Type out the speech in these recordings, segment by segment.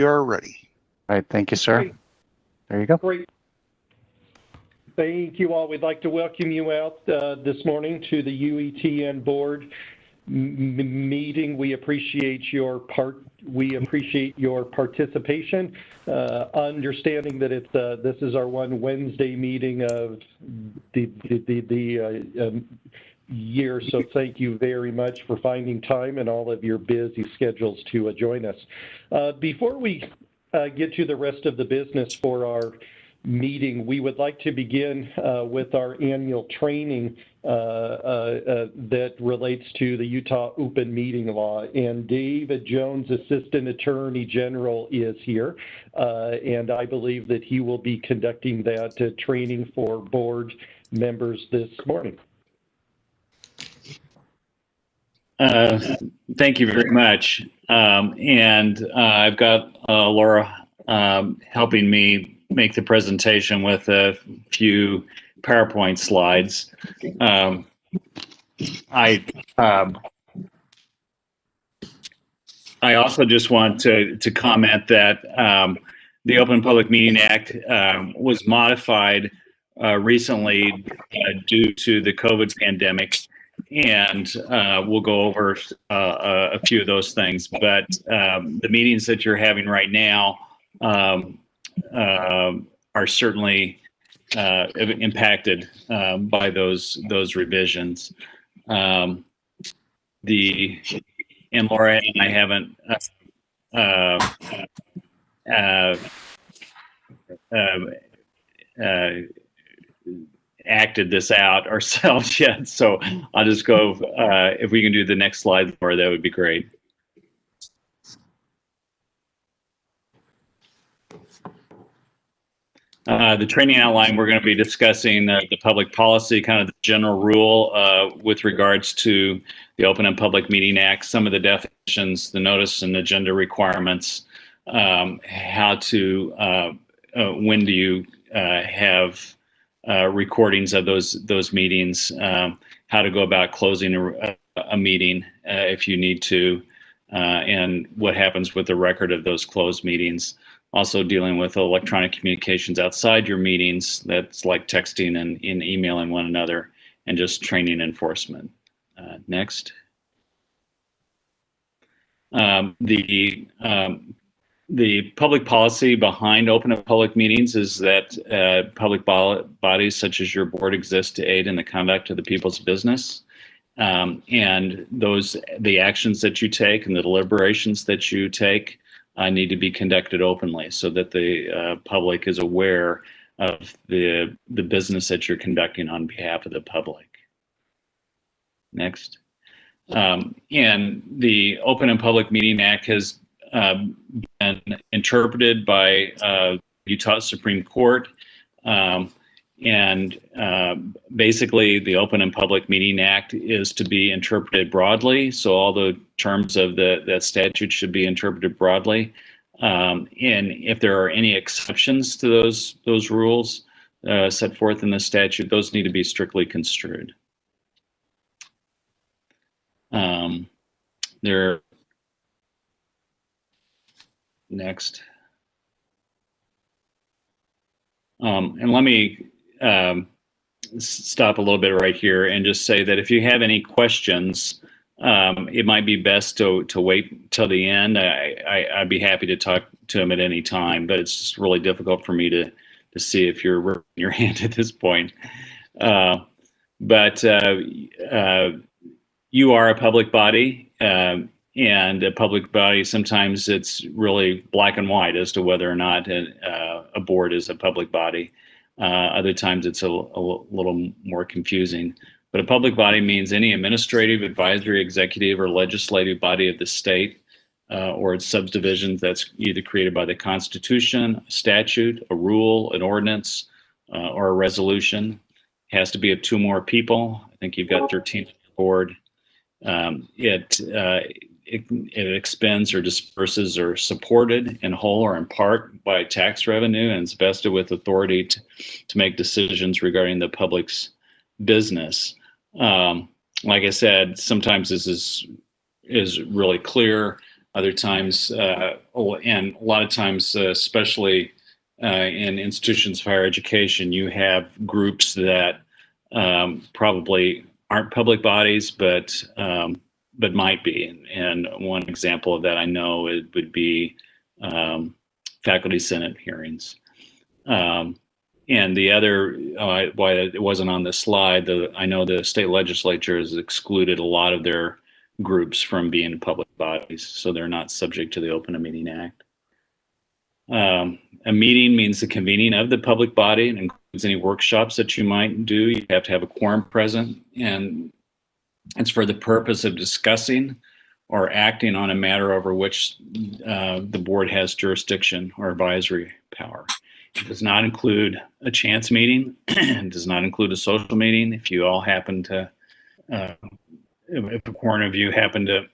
You're ready. All right, thank you, sir. Great. There you go. Great. Thank you all. We'd like to welcome you out this morning to the UETN board meeting. We appreciate your participation. Understanding that this is our one Wednesday meeting of the year, so thank you very much for finding time and all of your busy schedules to join us. Before we get to the rest of the business for our meeting, we would like to begin with our annual training that relates to the Utah Open Meeting Law. And David Jones, Assistant Attorney General, is here. And I believe that he will be conducting that training for board members this morning. Thank you very much. I've got Laura helping me make the presentation with a few PowerPoint slides. I also just want to comment that the Open Public Meeting Act was modified recently due to the COVID pandemic, and we'll go over a few of those things. But the meetings that you're having right now are certainly impacted by those revisions. And Laura and I haven't acted this out ourselves yet, so I'll just go. If we can do the next slide, Laura, that would be great. The training outline, we're going to be discussing the public policy, kind of the general rule with regards to the Open and Public Meeting Act, some of the definitions, the notice and agenda requirements, how to, when do you have recordings of those meetings, how to go about closing a meeting if you need to, and what happens with the record of those closed meetings. Also dealing with electronic communications outside your meetings, that's like texting and emailing one another, and just training enforcement. Next. The public policy behind open and public meetings is that public bodies such as your board exist to aid in the conduct of the people's business. And the actions that you take and the deliberations that you take need to be conducted openly so that the public is aware of the business that you're conducting on behalf of the public. Next. And the Open and Public Meeting Act has been interpreted by Utah Supreme Court. Basically, the Open and Public Meeting Act is to be interpreted broadly. So all the terms of that statute should be interpreted broadly. And if there are any exceptions to those rules set forth in the statute, those need to be strictly construed. Next. And let me stop a little bit right here and just say that if you have any questions, it might be best to wait till the end. I'd be happy to talk to them at any time, but it's just really difficult for me to see if you're raising your hand at this point. But you are a public body, and a public body, sometimes it's really black and white as to whether or not a board is a public body. Other times it's a little more confusing. But a public body means any administrative, advisory, executive, or legislative body of the state or its subdivisions that's either created by the Constitution, a statute, a rule, an ordinance, or a resolution. It has to be of 2 or more people. I think you've got 13 on your board. It expends or disperses or supported in whole or in part by tax revenue, and is vested with authority to make decisions regarding the public's business. Like I said, sometimes this is really clear. Other times, and a lot of times, especially in institutions of higher education, you have groups that probably aren't public bodies, but might be. And one example of that I know it would be faculty senate hearings. And the other, why it wasn't on this slide, I know the state legislature has excluded a lot of their groups from being public bodies, so they're not subject to the Open Meeting Act. A meeting means the convening of the public body and includes any workshops that you might do. You have to have a quorum present, and it's for the purpose of discussing or acting on a matter over which the board has jurisdiction or advisory power. It does not include a chance meeting. It does not include a social meeting. If you all happen to, if a quorum of you happen to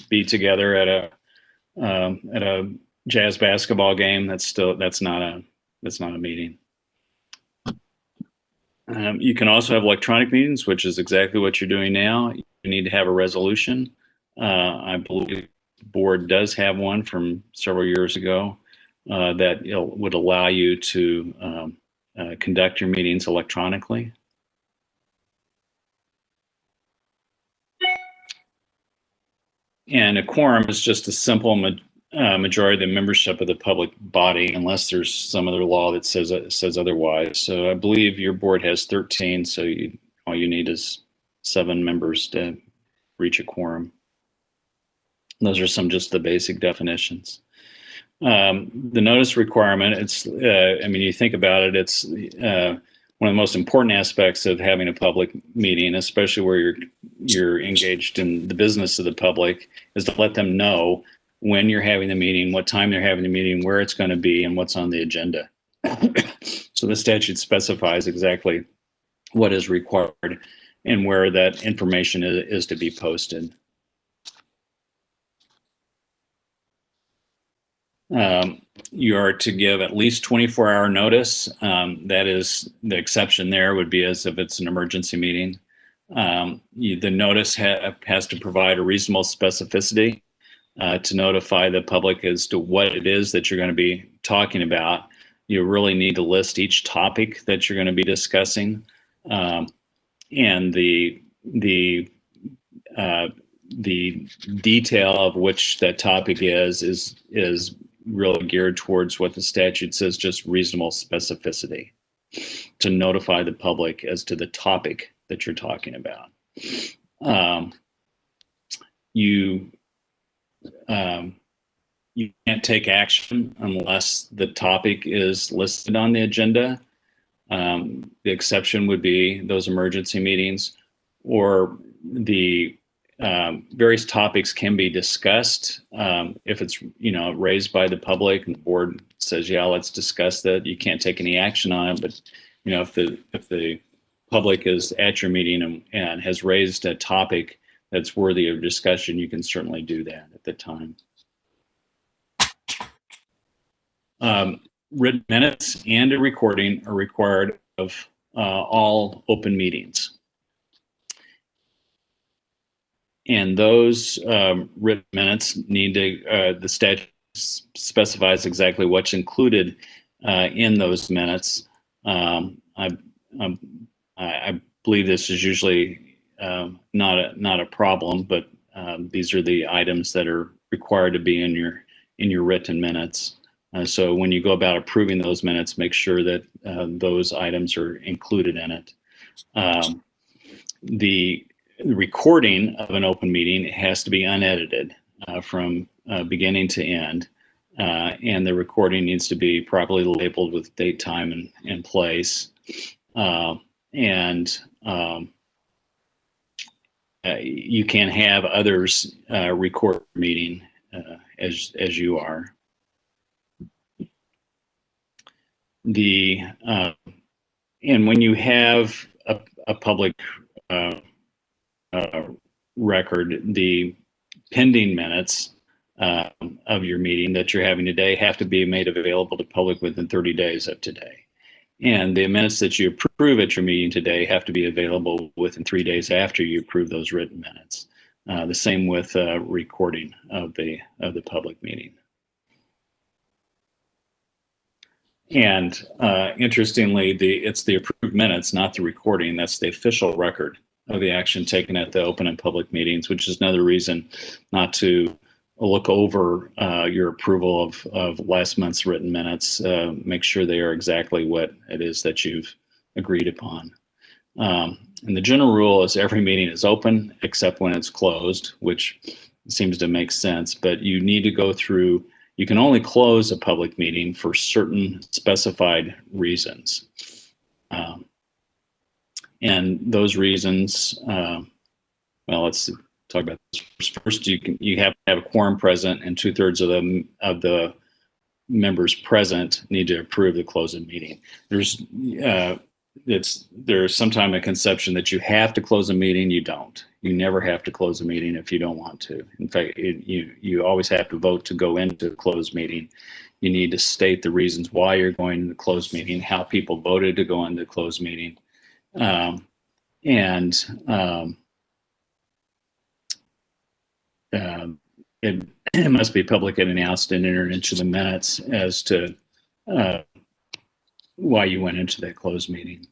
be together at a jazz basketball game, that's not a meeting. You can also have electronic meetings, which is exactly what you're doing now. You need to have a resolution. I believe the board does have one from several years ago that would allow you to conduct your meetings electronically. And a quorum is just a simple majority of the membership of the public body, unless there's some other law that says otherwise. So I believe your board has 13, so all you need is 7 members to reach a quorum. Those are just the basic definitions. The notice requirement, I mean, you think about it, it's one of the most important aspects of having a public meeting, especially where you're engaged in the business of the public, is to let them know when you're having the meeting, what time they're having the meeting, where it's going to be, and what's on the agenda. So the statute specifies exactly what is required and where that information is to be posted. You are to give at least 24-hour notice. That is, the exception there would be as if it's an emergency meeting. The notice has to provide a reasonable specificity to notify the public as to what it is that you're going to be talking about. You really need to list each topic that you're going to be discussing, and the detail of which that topic is really geared towards what the statute says, just reasonable specificity to notify the public as to the topic that you're talking about. You can't take action unless the topic is listed on the agenda. The exception would be those emergency meetings, or the various topics can be discussed if it's raised by the public and the board says, yeah, let's discuss that. You can't take any action on it, but if the public is at your meeting and has raised a topic that's worthy of discussion, you can certainly do that at the time. Written minutes and a recording are required of all open meetings. And those written minutes need to, the statute specifies exactly what's included in those minutes. I believe this is usually not a problem, but these are the items that are required to be in your written minutes. So when you go about approving those minutes, make sure that those items are included in it. The recording of an open meeting has to be unedited from beginning to end, and the recording needs to be properly labeled with date, time, and place. You can have others record the meeting as you are. And when you have a public record, the pending minutes of your meeting that you're having today have to be made available to public within 30 days of today. And the minutes that you approve at your meeting today have to be available within 3 days after you approve those written minutes. The same with recording of the public meeting. And interestingly, it's the approved minutes, not the recording. That's the official record of the action taken at the open and public meetings, which is another reason not to look over your approval of last month's written minutes. Make sure they are exactly what it is that you've agreed upon. And the general rule is every meeting is open except when it's closed, which seems to make sense, but you need to go through. You can only close a public meeting for certain specified reasons. And those reasons, well, let's talk about this. First, you have to have a quorum present, and 2/3 of the members present need to approve the closing meeting. There's sometimes a conception that you have to close a meeting. You don't. You never have to close a meeting if you don't want to. In fact, you always have to vote to go into a closed meeting. You need to state the reasons why you're going to the closed meeting, how people voted to go into the closed meeting. It must be publicly announced and entered into the minutes as to why you went into that closed meeting.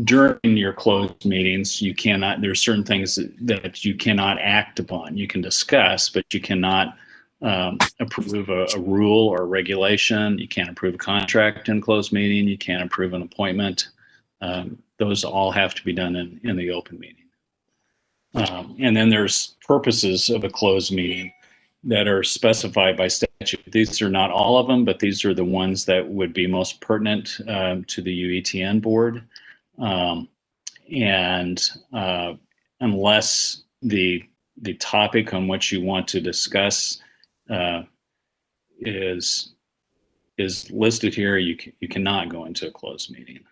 During your closed meetings, you cannot, there are certain things that you cannot act upon. You can discuss, but you cannot approve a rule or regulation. You can't approve a contract in closed meeting. You can't approve an appointment. Those all have to be done in the open meeting. And then there's purposes of a closed meeting that are specified by statute. These are not all of them, but these are the ones that would be most pertinent to the UETN board. Unless the topic on which you want to discuss is listed here, you cannot go into a closed meeting.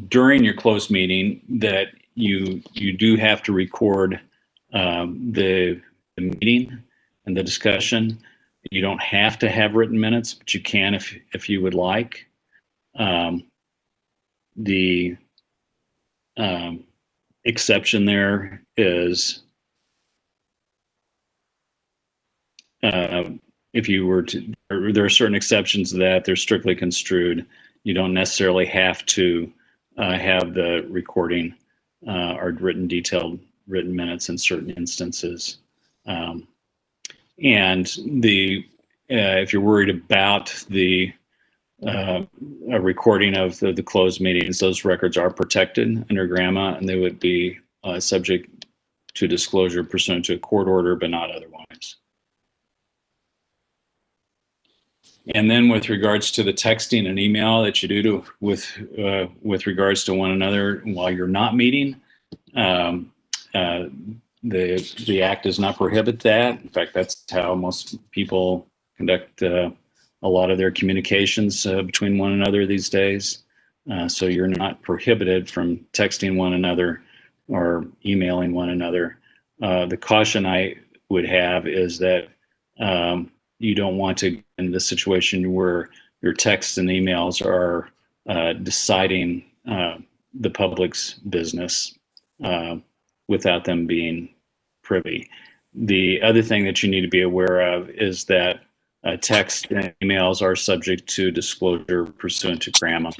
During your closed meeting, that you do have to record the meeting and the discussion. You don't have to have written minutes, but you can if you would like. The exception there is if you were to, there are certain exceptions to that. They're strictly construed. You don't necessarily have to have the recording or detailed written minutes in certain instances. And if you're worried about a recording of the closed meetings, those records are protected under GRAMA, and they would be subject to disclosure pursuant to a court order, but not otherwise. And then with regards to the texting and email that you do with regards to one another while you're not meeting, the act does not prohibit that. In fact, that's how most people conduct a lot of their communications between one another these days. So you're not prohibited from texting one another or emailing one another. The caution I would have is that you don't want to get in the situation where your texts and emails are deciding the public's business without them being privy. The other thing that you need to be aware of is that text and emails are subject to disclosure pursuant to GRAMA.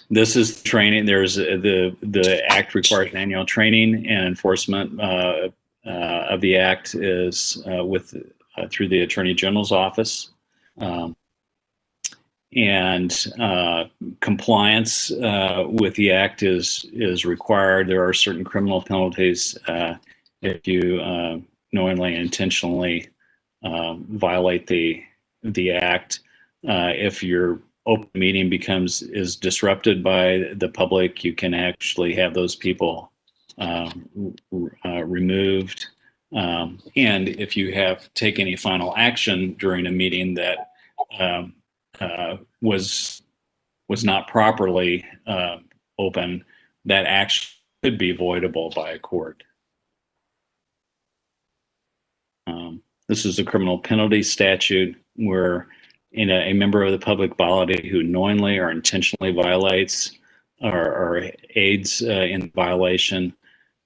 This is training. There's the Act requires annual training, and enforcement of the Act is through the Attorney General's office. And compliance with the Act is required. There are certain criminal penalties if you knowingly and intentionally violate the Act. If your open meeting is disrupted by the public, you can actually have those people removed. And if you have taken any final action during a meeting that was not properly open, that action could be voidable by a court. This is a criminal penalty statute where a member of the public body who knowingly or intentionally violates or aids in violation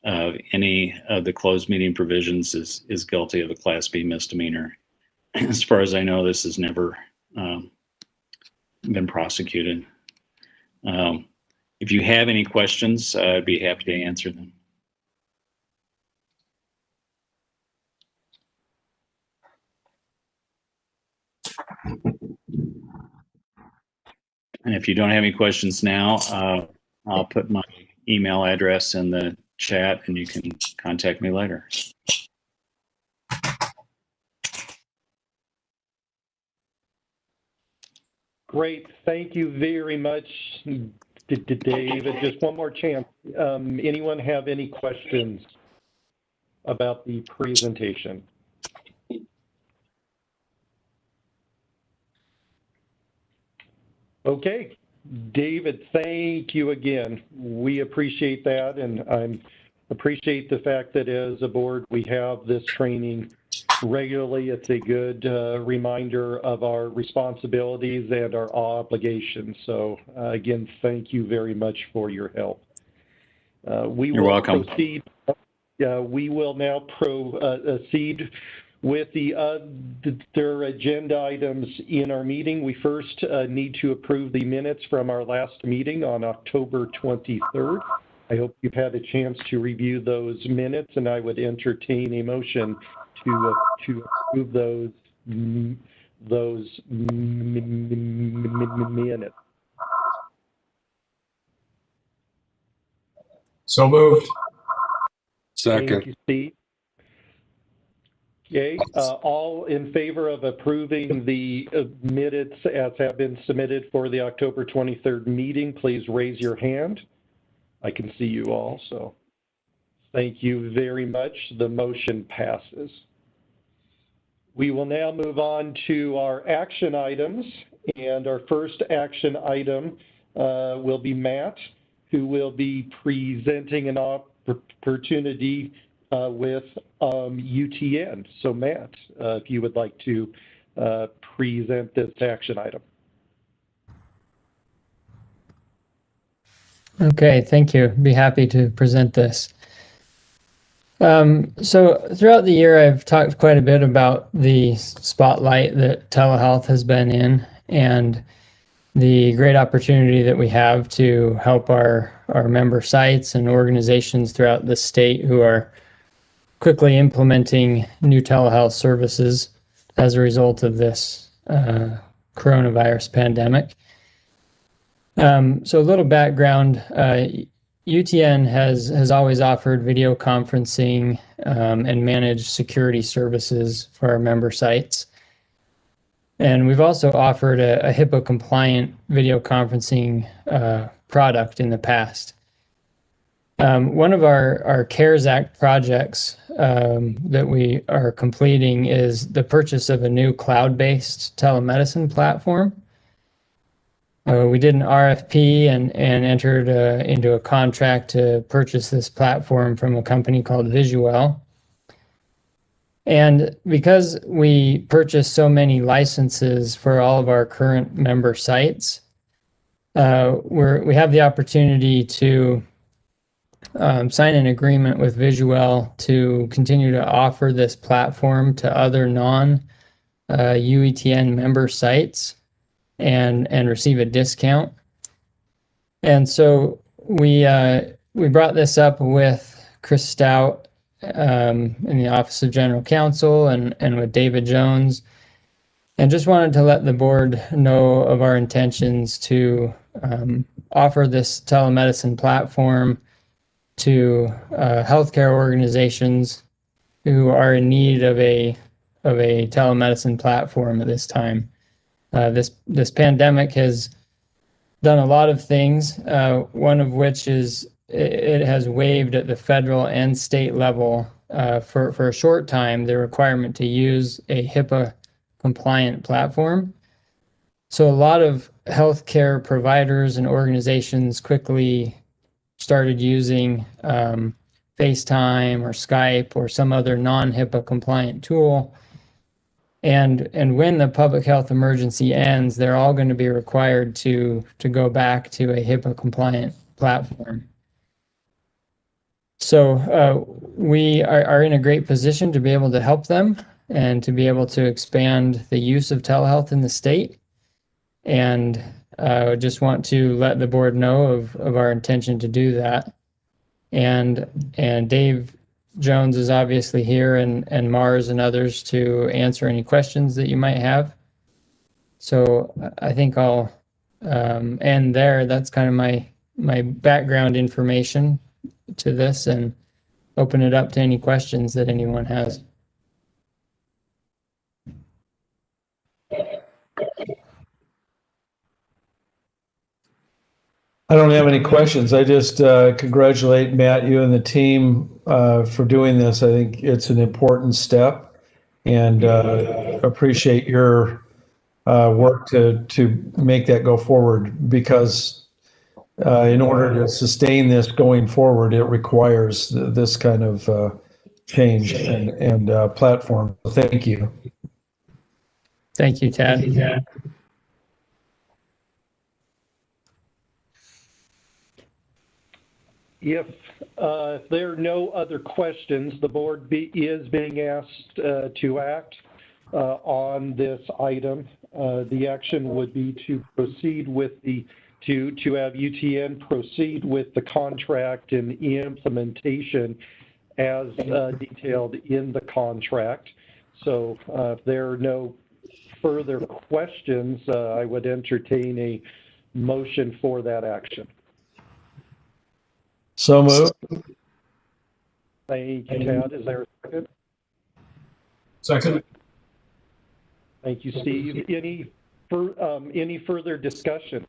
of any of the closed meeting provisions is guilty of a Class B misdemeanor. As far as I know, this has never been prosecuted. If you have any questions, I'd be happy to answer them. And if you don't have any questions now, I'll put my email address in the chat and you can contact me later. Great. Thank you very much, David. Just one more chance. Anyone have any questions about the presentation? Okay. David, thank you again. We appreciate that, and I appreciate the fact that as a board we have this training regularly. It's a good reminder of our responsibilities and our obligations. So again, thank you very much for your help. You're welcome. Proceed. We will now proceed with the other agenda items in our meeting. We first need to approve the minutes from our last meeting on October 23rd. I hope you've had a chance to review those minutes, and I would entertain a motion to approve those minutes. So moved. Thank Second. you, Steve. Okay, all in favor of approving the minutes as have been submitted for the October 23rd meeting, please raise your hand. I can see you all, so thank you very much. The motion passes. We will now move on to our action items, and our first action item will be Matt, who will be presenting an opportunity with UTN. So Matt, if you would like to present this action item. Okay, thank you. Be happy to present this. So throughout the year, I've talked quite a bit about the spotlight that telehealth has been in and the great opportunity that we have to help our member sites and organizations throughout the state who are quickly implementing new telehealth services as a result of this coronavirus pandemic. So a little background, UTN has always offered video conferencing and managed security services for our member sites. And we've also offered a HIPAA compliant video conferencing product in the past. One of our CARES Act projects that we are completing is the purchase of a new cloud-based telemedicine platform. We did an RFP and entered into a contract to purchase this platform from a company called Visuel. And because we purchased so many licenses for all of our current member sites, we have the opportunity to sign an agreement with Visuel to continue to offer this platform to other non-UETN member sites and receive a discount. And so we brought this up with Chris Stout in the Office of General Counsel and with David Jones, and just wanted to let the board know of our intentions to offer this telemedicine platform to healthcare organizations who are in need of a telemedicine platform at this time. This pandemic has done a lot of things, one of which is it has waived at the federal and state level for a short time the requirement to use a HIPAA compliant platform. So a lot of healthcare providers and organizations quickly started using FaceTime or Skype or some other non-HIPAA compliant tool And when the public health emergency ends, they're all going to be required to go back to a HIPAA compliant platform. So we are in a great position to be able to help them and to be able to expand the use of telehealth in the state. And just want to let the board know of our intention to do that. And Dave Jones is obviously here, and Mars and others to answer any questions that you might have. So I think I'll end there. That's kind of my background information to this, and open it up to any questions that anyone has. I don't have any questions. I just congratulate Matt, you and the team for doing this. I think it's an important step, and appreciate your work to make that go forward, because in order to sustain this going forward, it requires this kind of change and platform. Thank you. Thank you, Tad. If there are no other questions, the board is being asked to act on this item. The action would be to proceed with to have UTN proceed with the contract and implementation as detailed in the contract. So if there are no further questions, I would entertain a motion for that action. So moved. Thank you, Tad. Is there a second? Second. Thank you, Steve. Any further discussion?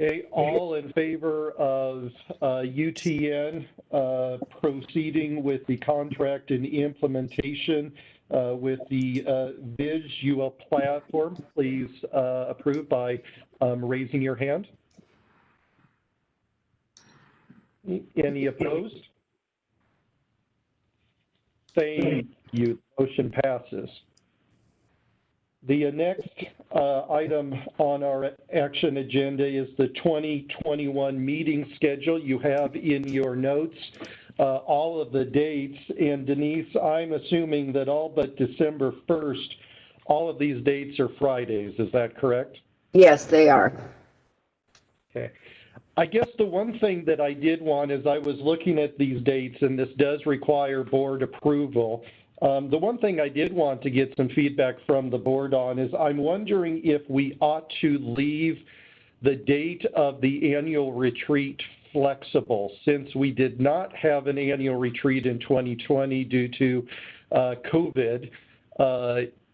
Okay, all in favor of UTN proceeding with the contract and implementation with the Visual platform, please approve by raising your hand. Any opposed? Thank you. Motion passes. The next item on our action agenda is the 2021 meeting schedule. You have in your notes all of the dates. And Denise, I'm assuming that all but December 1st, all of these dates are Fridays. Is that correct? Yes, they are. Okay. I guess the one thing that I did want is I was looking at these dates, and this does require board approval. The one thing I did want to get some feedback from the board on is I'm wondering if we ought to leave the date of the annual retreat flexible, since we did not have an annual retreat in 2020 due to COVID.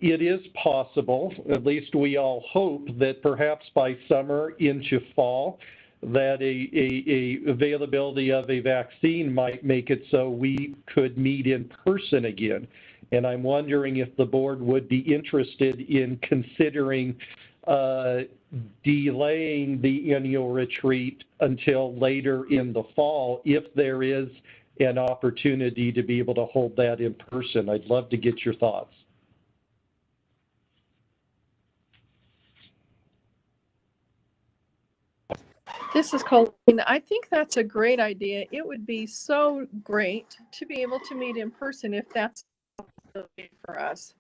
It is possible, at least we all hope, that perhaps by summer into fall, that a availability of a vaccine might make it so we could meet in person again. And I'm wondering if the board would be interested in considering delaying the annual retreat until later in the fall, if there is an opportunity to be able to hold that in person. I'd love to get your thoughts. This is Colleen. I think that's a great idea. It would be so great to be able to meet in person if that's for us.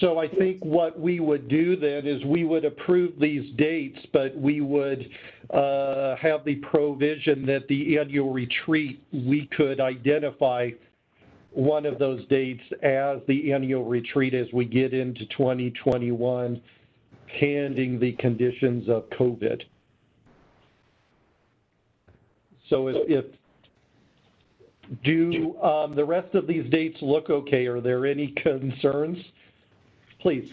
So I think what we would do then is we would approve these dates, but we would have the provision that the annual retreat, we could identify one of those dates as the annual retreat as we get into 2021, pending the conditions of COVID. So if do the rest of these dates look okay? Are there any concerns? Please.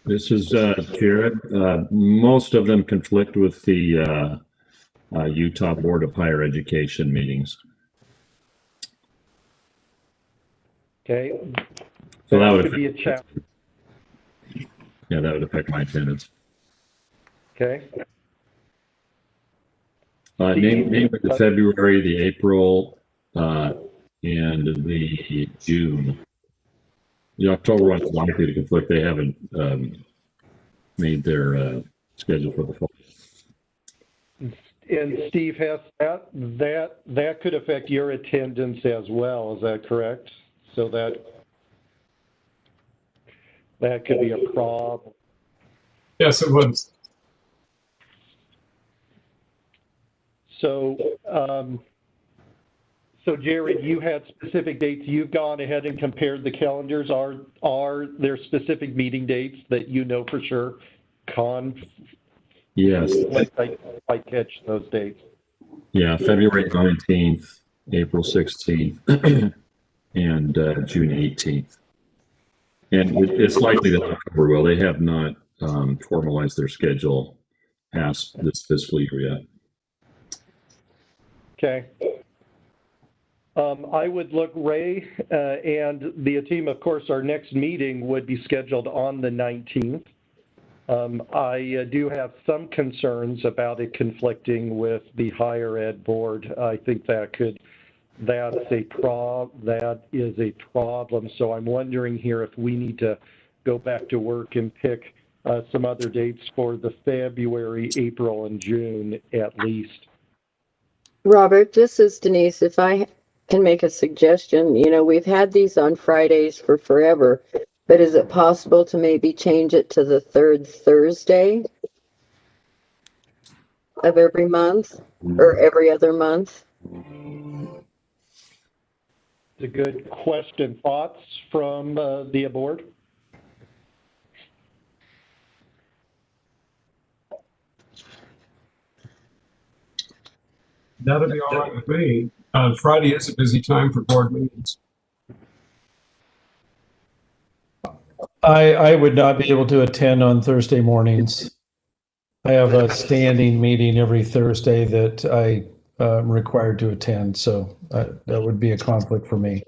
This is Jared. Most of them conflict with the Utah Board of Higher Education meetings. Okay. So that would be a challenge. Yeah, that would affect my attendance. Okay. Name the February, the April, and the June. The October one is likely to conflict. They haven't made their schedule for the fall. And Steve, has that could affect your attendance as well, is that correct? So that could be a problem. Yes, it was. So, so Jared, you had specific dates. You've gone ahead and compared the calendars. Are there specific meeting dates that you know for sure? Yes. I catch those dates. Yeah, February 19th, April 16th, and June 18th. And it's likely that October will. They have not formalized their schedule past this fiscal year yet. Okay. I would look, Ray, and the team, of course, our next meeting would be scheduled on the 19th. I do have some concerns about it conflicting with the higher ed board. I think that is a problem. So I'm wondering here if we need to go back to work and pick some other dates for the February, April, and June at least. Robert, this is Denise. If I can make a suggestion, we've had these on Fridays for forever, but is it possible to maybe change it to the third Thursday of every month or every other month? It's a good question. Thoughts from the board? That'll be all right with me. Friday is a busy time for board meetings. I would not be able to attend on Thursday mornings. I have a standing meeting every Thursday that I am required to attend, so that would be a conflict for me.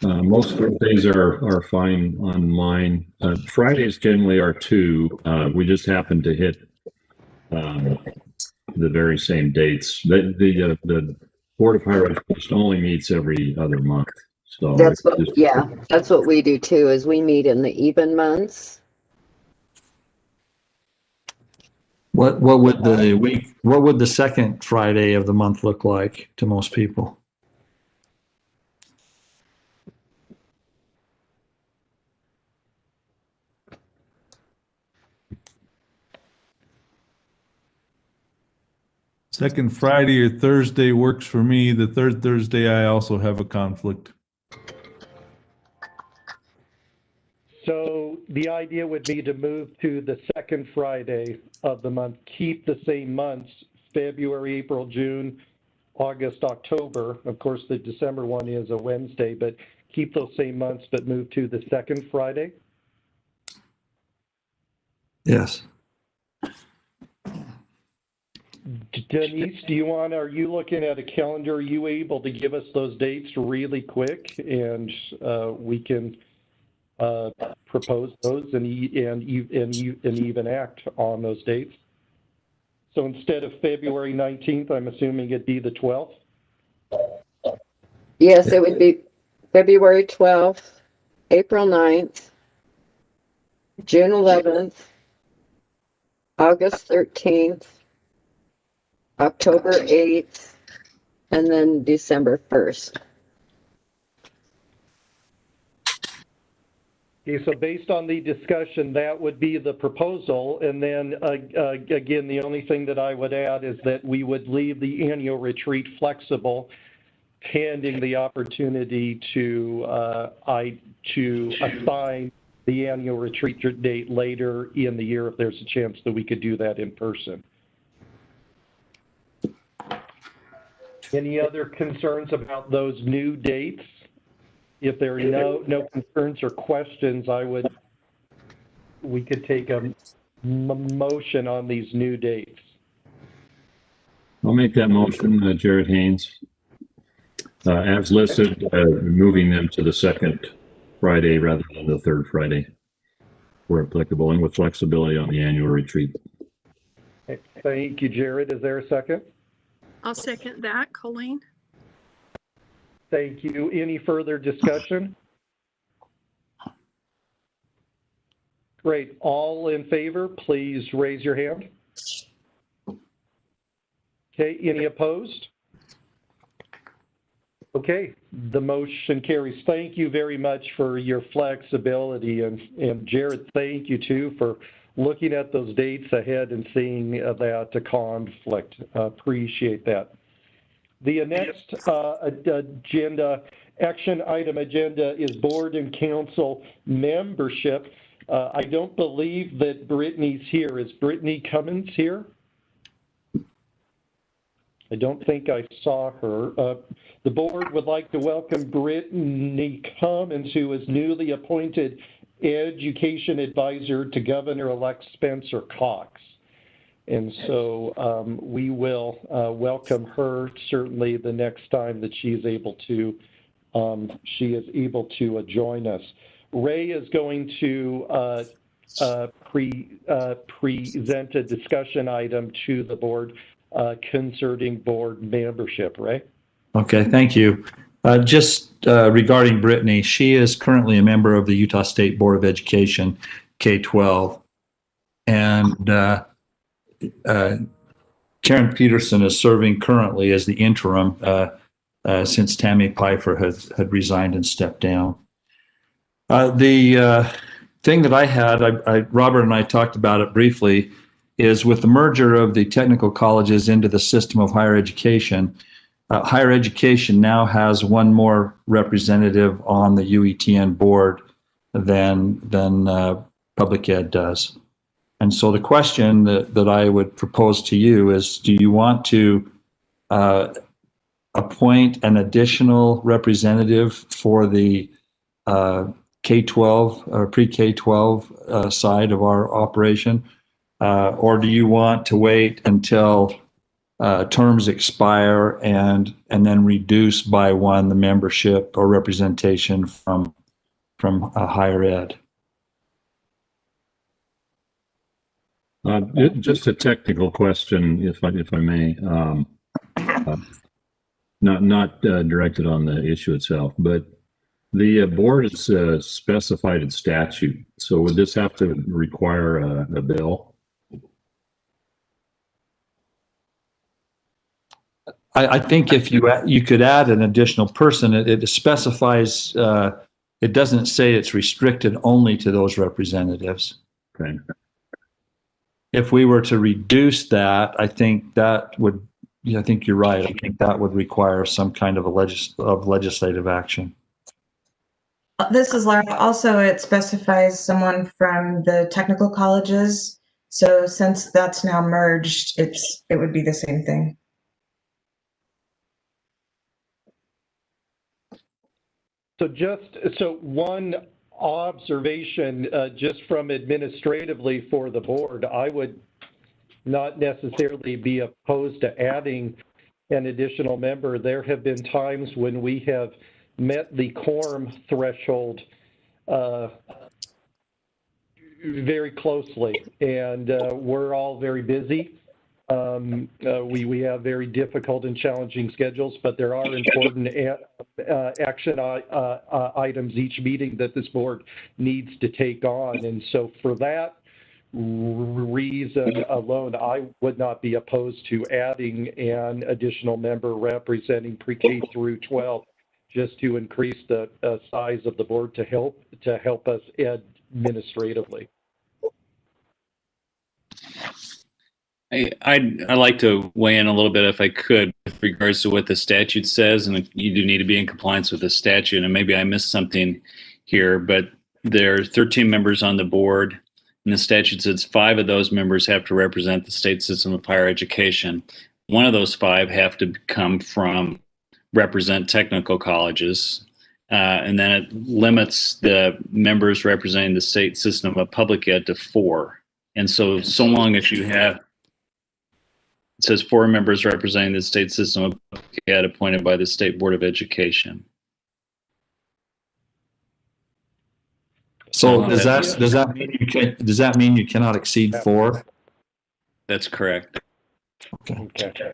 Most Thursdays are fine online. Fridays generally are too. We just happen to hit the very same dates. The Board of Higher Education only meets every other month. So that's what we do too, is we meet in the even months. What would the second Friday of the month look like to most people? Second Friday or Thursday works for me. The third Thursday, I also have a conflict. So the idea would be to move to the second Friday of the month, keep the same months, February, April, June, August, October. Of course, the December one is a Wednesday, but keep those same months, but move to the second Friday? Yes. Denise, are you looking at a calendar? Are you able to give us those dates really quick, and we can propose those and even act on those dates? So instead of February 19th, I'm assuming it'd be the 12th? Yes, it would be February 12th, April 9th, June 11th, August 13th, October 8th, and then December 1st. Okay, so based on the discussion, that would be the proposal. And then again, the only thing that I would add is that we would leave the annual retreat flexible, pending the opportunity to assign the annual retreat date later in the year if there's a chance that we could do that in person. Any other concerns about those new dates? If there are no concerns or questions, we could take a motion on these new dates. I'll make that motion, Jared Haynes. As listed, moving them to the second Friday rather than the third Friday, where applicable, and with flexibility on the annual retreat. Thank you, Jared. Is there a second? I'll second that, Colleen. Thank you. Any further discussion? Great. All in favor, please raise your hand. Okay, any opposed? Okay, the motion carries. Thank you very much for your flexibility. And Jared, thank you too for looking at those dates ahead and seeing that conflict. Appreciate that. The next agenda, action item agenda is board and council membership. I don't believe that Brittany's here. Is Brittany Cummins here? I don't think I saw her. The board would like to welcome Brittany Cummins, who is newly appointed Education Advisor to Governor-elect Spencer Cox. And so we will welcome her certainly the next time that she is able to join us. Ray is going to present a discussion item to the board concerning board membership. Ray? Okay, thank you. Just regarding Brittany, she is currently a member of the Utah State Board of Education, K-12. And Karen Peterson is serving currently as the interim since Tammy Pfeiffer had resigned and stepped down. The thing that I had, Robert and I talked about it briefly, is with the merger of the technical colleges into the system of higher education now has one more representative on the UETN board than public ed does. And so the question that I would propose to you is, do you want to appoint an additional representative for the K-12 or pre-K-12 side of our operation? Or do you want to wait until terms expire and then reduce by one the membership or representation from higher ed? Just a technical question, if I may, not directed on the issue itself, but the board is specified in statute. So would this have to require a bill? I think if you could add an additional person, it specifies. It doesn't say it's restricted only to those representatives. Okay. If we were to reduce that, I think that would. I think you're right. I think that would require some kind of legislative action. This is Laura. Also, it specifies someone from the technical colleges. So since that's now merged, it would be the same thing. So one observation, just from administratively for the board, I would not necessarily be opposed to adding an additional member. There have been times when we have met the quorum threshold very closely, and we're all very busy. We have very difficult and challenging schedules, but there are important action items each meeting that this board needs to take on. And so for that reason alone, I would not be opposed to adding an additional member representing pre-K through 12, just to increase the size of the board to help us administratively. I'd like to weigh in a little bit, if I could, with regards to what the statute says, and you do need to be in compliance with the statute, and maybe I missed something here, but there are 13 members on the board, and the statute says 5 of those members have to represent the state system of higher education. One of those 5 have to represent technical colleges, and then it limits the members representing the state system of public ed to 4. And so long as you have, it says 4 members representing the state system of public ed appointed by the State Board of Education. So does that mean you cannot exceed 4? That's correct. Okay.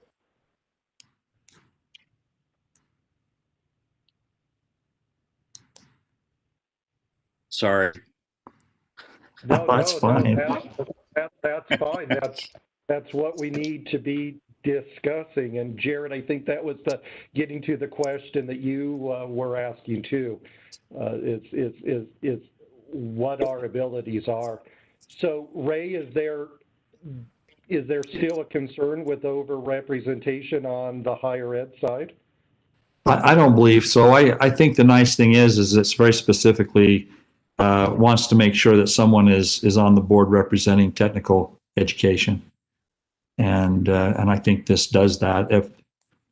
Sorry. No, That's fine. that's fine. That's what we need to be discussing. And Jared, I think that was getting to the question that you were asking too. Is what our abilities are. So Ray, is there still a concern with overrepresentation on the higher ed side? I don't believe so. I think the nice thing is it's very specifically wants to make sure that someone is on the board representing technical education, and I think this does that.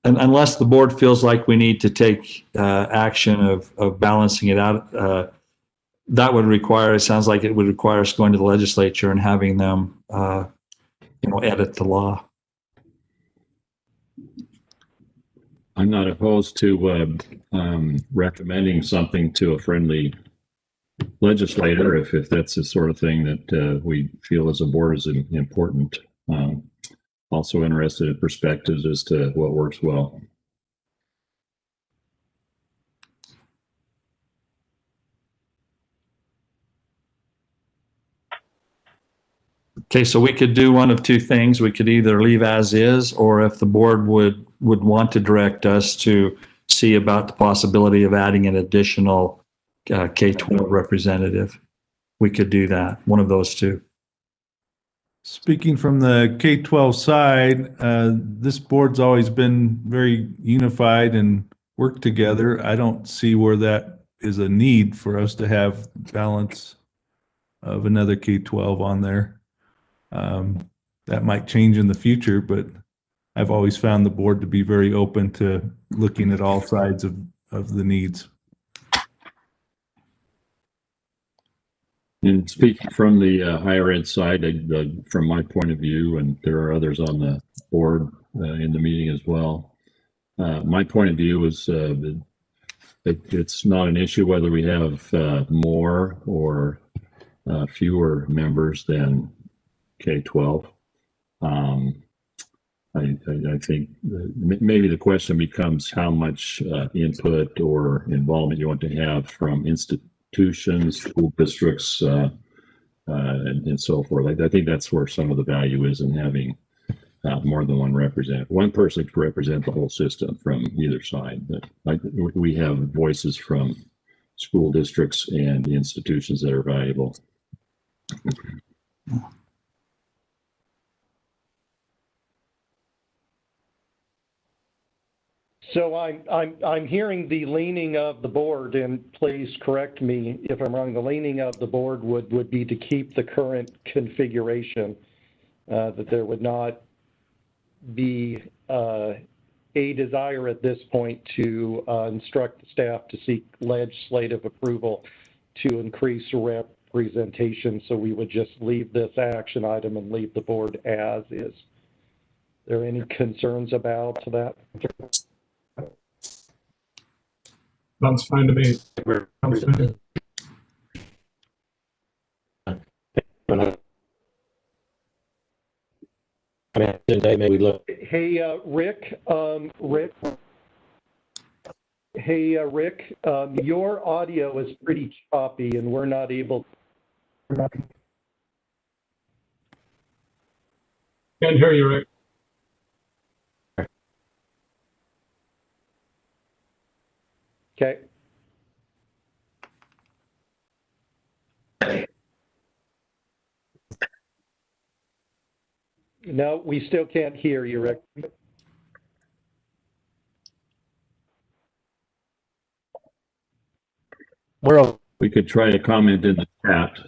Unless the board feels like we need to take action of balancing it out, that would require. It sounds like it would require us going to the legislature and having them, edit the law. I'm not opposed to recommending something to a friendly legislator if that's the sort of thing that we feel as a board is important. Also interested in perspectives as to what works well. Okay, so we could do one of two things. We could either leave as is, or if the board would want to direct us to see about the possibility of adding an additional K-12 representative, we could do that. One of those two. Speaking from the K-12 side, this board's always been very unified and worked together. I don't see where that is a need for us to have balance of another K-12 on there. That might change in the future, but I've always found the board to be very open to looking at all sides of the needs. And speaking from the higher ed side, from my point of view, and there are others on the board in the meeting as well, my point of view is it's not an issue whether we have more or fewer members than K-12. I think maybe the question becomes how much input or involvement you want to have from institutions, school districts, and so forth. I think that's where some of the value is in having more than one representative. One person to represent the whole system from either side. But we have voices from school districts and institutions that are valuable. So I'm hearing the leaning of the board, and please correct me if I'm wrong. The leaning of the board would be to keep the current configuration, that there would not be a desire at this point to instruct the staff to seek legislative approval to increase representation. So we would just leave this action item and leave the board as is. Are there any concerns about that? Sounds fine to me. Sounds fine. Maybe look. Hey, Rick. Hey, Rick. Your audio is pretty choppy, and we're not able. Can't hear you, Rick. Okay. No, we still can't hear you, Rick. We could try to comment in the chat.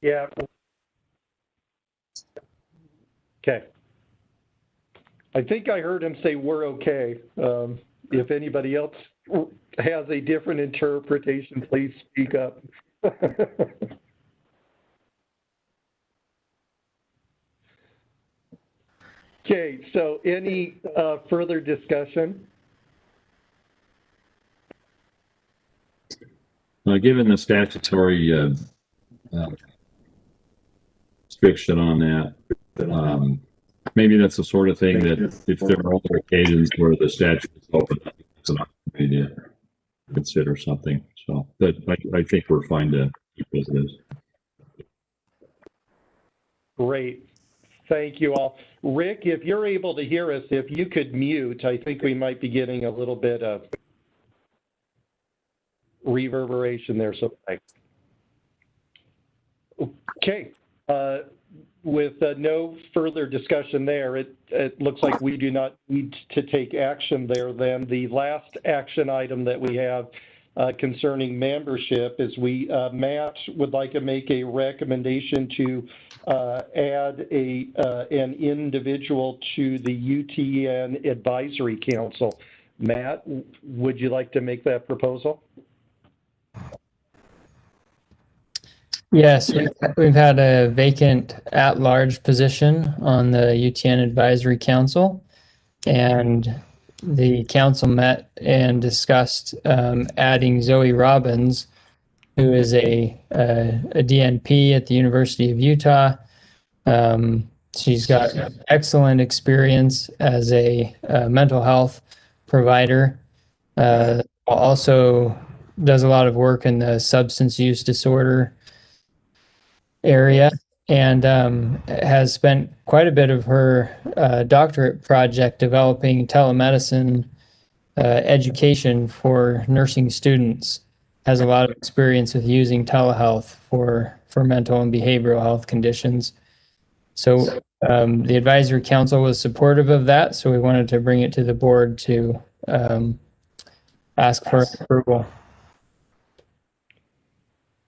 Yeah. Okay. I think I heard him say we're okay. If anybody else has a different interpretation, please speak up. Okay, so any further discussion? Given the statutory restriction on that, maybe that's the sort of thing that if there are other occasions where the statute is open, it's an opportunity to consider something. So, but I think we're fine to keep as it is. Great. Thank you all. Rick, if you're able to hear us, if you could mute, I think we might be getting a little bit of reverberation there. So, okay. With no further discussion there, it looks like we do not need to take action there. Then the last action item that we have concerning membership is Matt would like to make a recommendation to add an individual to the UTN Advisory Council. Matt, would you like to make that proposal? Yes, we've had a vacant at-large position on the UTN Advisory Council, and the council met and discussed adding Zoe Robbins, who is a DNP at the University of Utah. She's got excellent experience as a mental health provider. Also does a lot of work in the substance use disorder area, and has spent quite a bit of her doctorate project developing telemedicine education for nursing students. Has a lot of experience with using telehealth for mental and behavioral health conditions. So the advisory council was supportive of that, so we wanted to bring it to the board to ask for approval.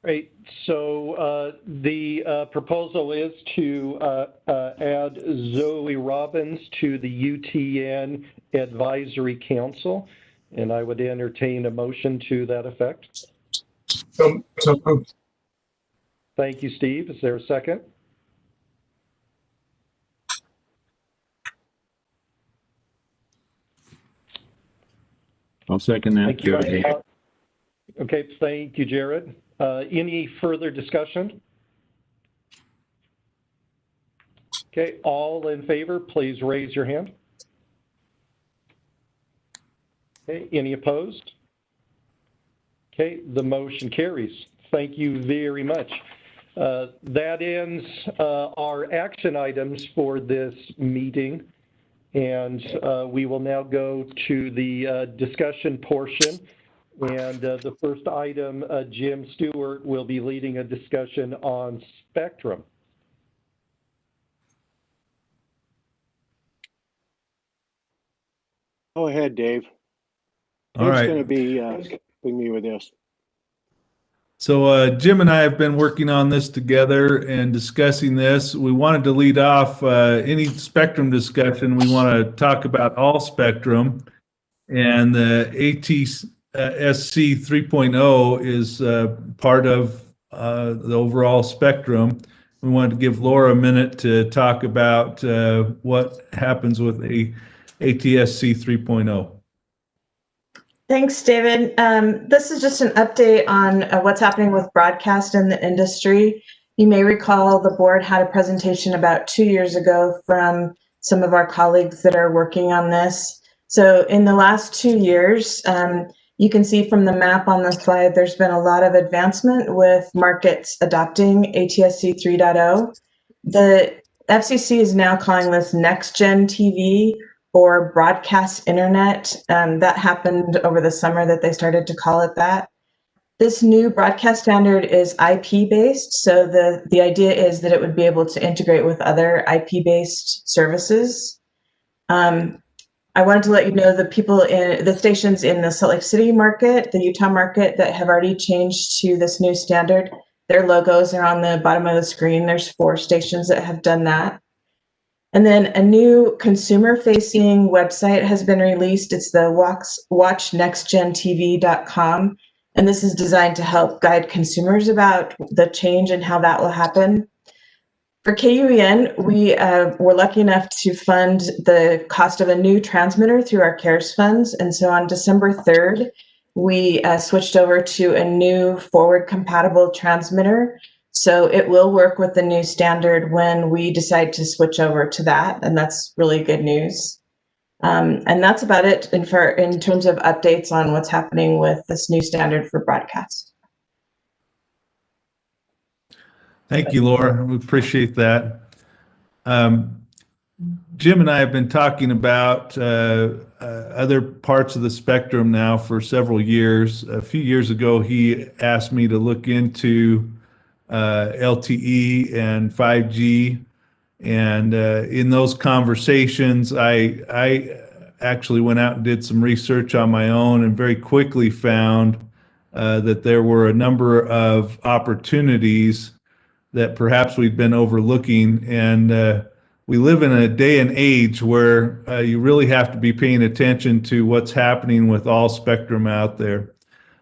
Great. So the proposal is to add Zoe Robbins to the UTN Advisory Council, and I would entertain a motion to that effect. So moved. Thank you, Steve. Is there a second? I'll second that. Thank you. Okay, thank you, Jared. Any further discussion? Okay, all in favor, please raise your hand. Okay, any opposed? Okay, the motion carries. Thank you very much. That ends our action items for this meeting, and we will now go to the discussion portion. And the first item, Jim Stewart will be leading a discussion on spectrum. Go ahead, Dave. All right. Dave's going to be helping me with this. So Jim and I have been working on this together and discussing this. We wanted to lead off any spectrum discussion. We want to talk about all spectrum, and the ATSC 3.0 is part of the overall spectrum. We wanted to give Laura a minute to talk about what happens with a ATSC 3.0. Thanks, David. This is just an update on what's happening with broadcast in the industry. You may recall the board had a presentation about 2 years ago from some of our colleagues that are working on this. So in the last 2 years, you can see from the map on the slide, there's been a lot of advancement with markets adopting ATSC 3.0. The FCC is now calling this Next Gen TV, or broadcast internet. That happened over the summer that they started to call it that. This new broadcast standard is IP-based, so the idea is that it would be able to integrate with other IP-based services. I wanted to let you know the people in the stations in the Salt Lake City market, the Utah market that have already changed to this new standard, their logos are on the bottom of the screen. There's 4 stations that have done that. And then a new consumer-facing website has been released. It's the watchnextgentv.com. And this is designed to help guide consumers about the change and how that will happen. For KUEN, we were lucky enough to fund the cost of a new transmitter through our CARES funds. And so on December 3rd, we switched over to a new forward-compatible transmitter. So it will work with the new standard when we decide to switch over to that, and that's really good news. And that's about it in terms of updates on what's happening with this new standard for broadcast. Thank you, Laura. We appreciate that. Jim and I have been talking about other parts of the spectrum now for several years. A few years ago, he asked me to look into LTE and 5G. And in those conversations, I actually went out and did some research on my own and very quickly found that there were a number of opportunities that perhaps we'd been overlooking. And we live in a day and age where you really have to be paying attention to what's happening with all spectrum out there.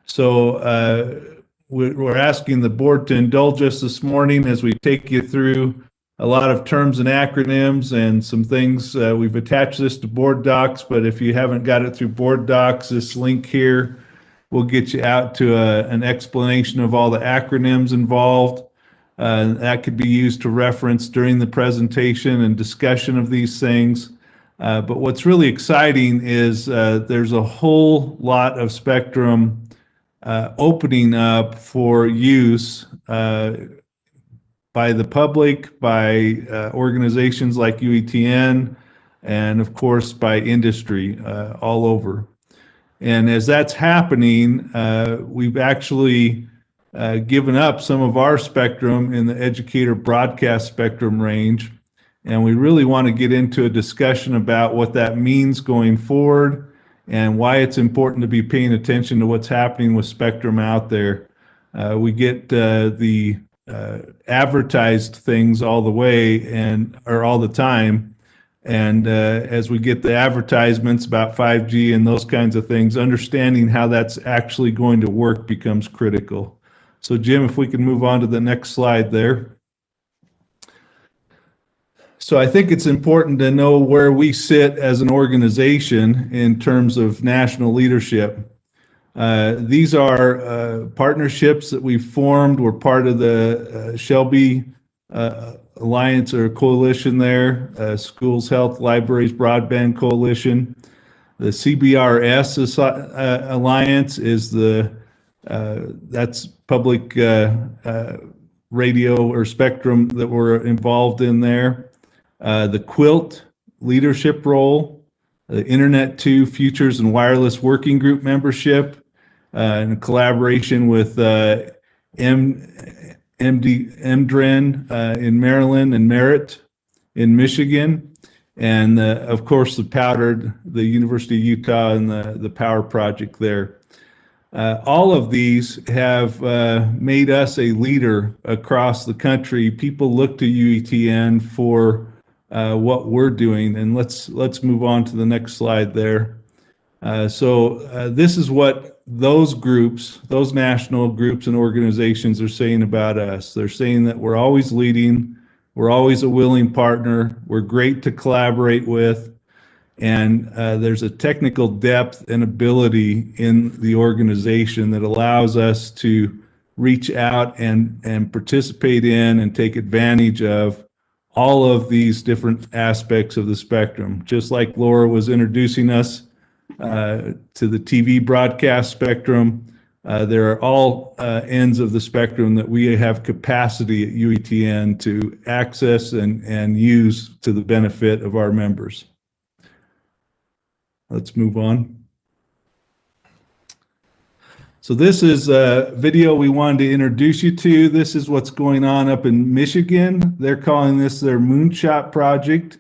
So we're asking the board to indulge us this morning as we take you through a lot of terms and acronyms and some things. We've attached this to board docs, but if you haven't got it through board docs, this link here will get you out to an explanation of all the acronyms involved. That could be used to reference during the presentation and discussion of these things. But what's really exciting is there's a whole lot of spectrum opening up for use by the public, by organizations like UETN, and of course by industry all over. And as that's happening, we've actually given up some of our spectrum in the educator broadcast spectrum range. And we really want to get into a discussion about what that means going forward and why it's important to be paying attention to what's happening with spectrum out there. We get the advertised things all the way or all the time. And as we get the advertisements about 5G and those kinds of things, understanding how that's actually going to work becomes critical. So Jim, if we can move on to the next slide there. So I think it's important to know where we sit as an organization in terms of national leadership. These are partnerships that we've formed. We're part of the Shelby Alliance or coalition there, Schools, Health, Libraries, Broadband Coalition. The CBRS Alliance is that's public radio or spectrum that we're involved in there. The Quilt leadership role, the Internet 2 Futures and Wireless Working Group membership, in collaboration with MDREN in Maryland and Merritt in Michigan, and of course the University of Utah and the Power Project there. All of these have made us a leader across the country. People look to UETN for what we're doing, and let's move on to the next slide there. So this is what those groups, those national groups and organizations are saying about us. They're saying that we're always leading, we're always a willing partner, we're great to collaborate with, and there's a technical depth and ability in the organization that allows us to reach out and participate in and take advantage of all of these different aspects of the spectrum. Just like Laura was introducing us to the TV broadcast spectrum, there are all ends of the spectrum that we have capacity at UETN to access and use to the benefit of our members. Let's move on. So this is a video we wanted to introduce you to. This is what's going on up in Michigan. They're calling this their Moonshot Project.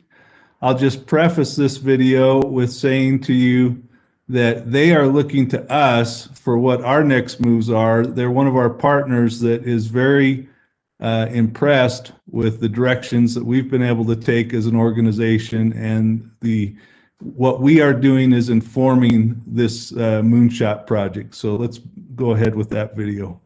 I'll just preface this video with saying to you that they are looking to us for what our next moves are. They're one of our partners that is very impressed with the directions that we've been able to take as an organization, and what we are doing is informing this Moonshot Project. So let's go ahead with that video.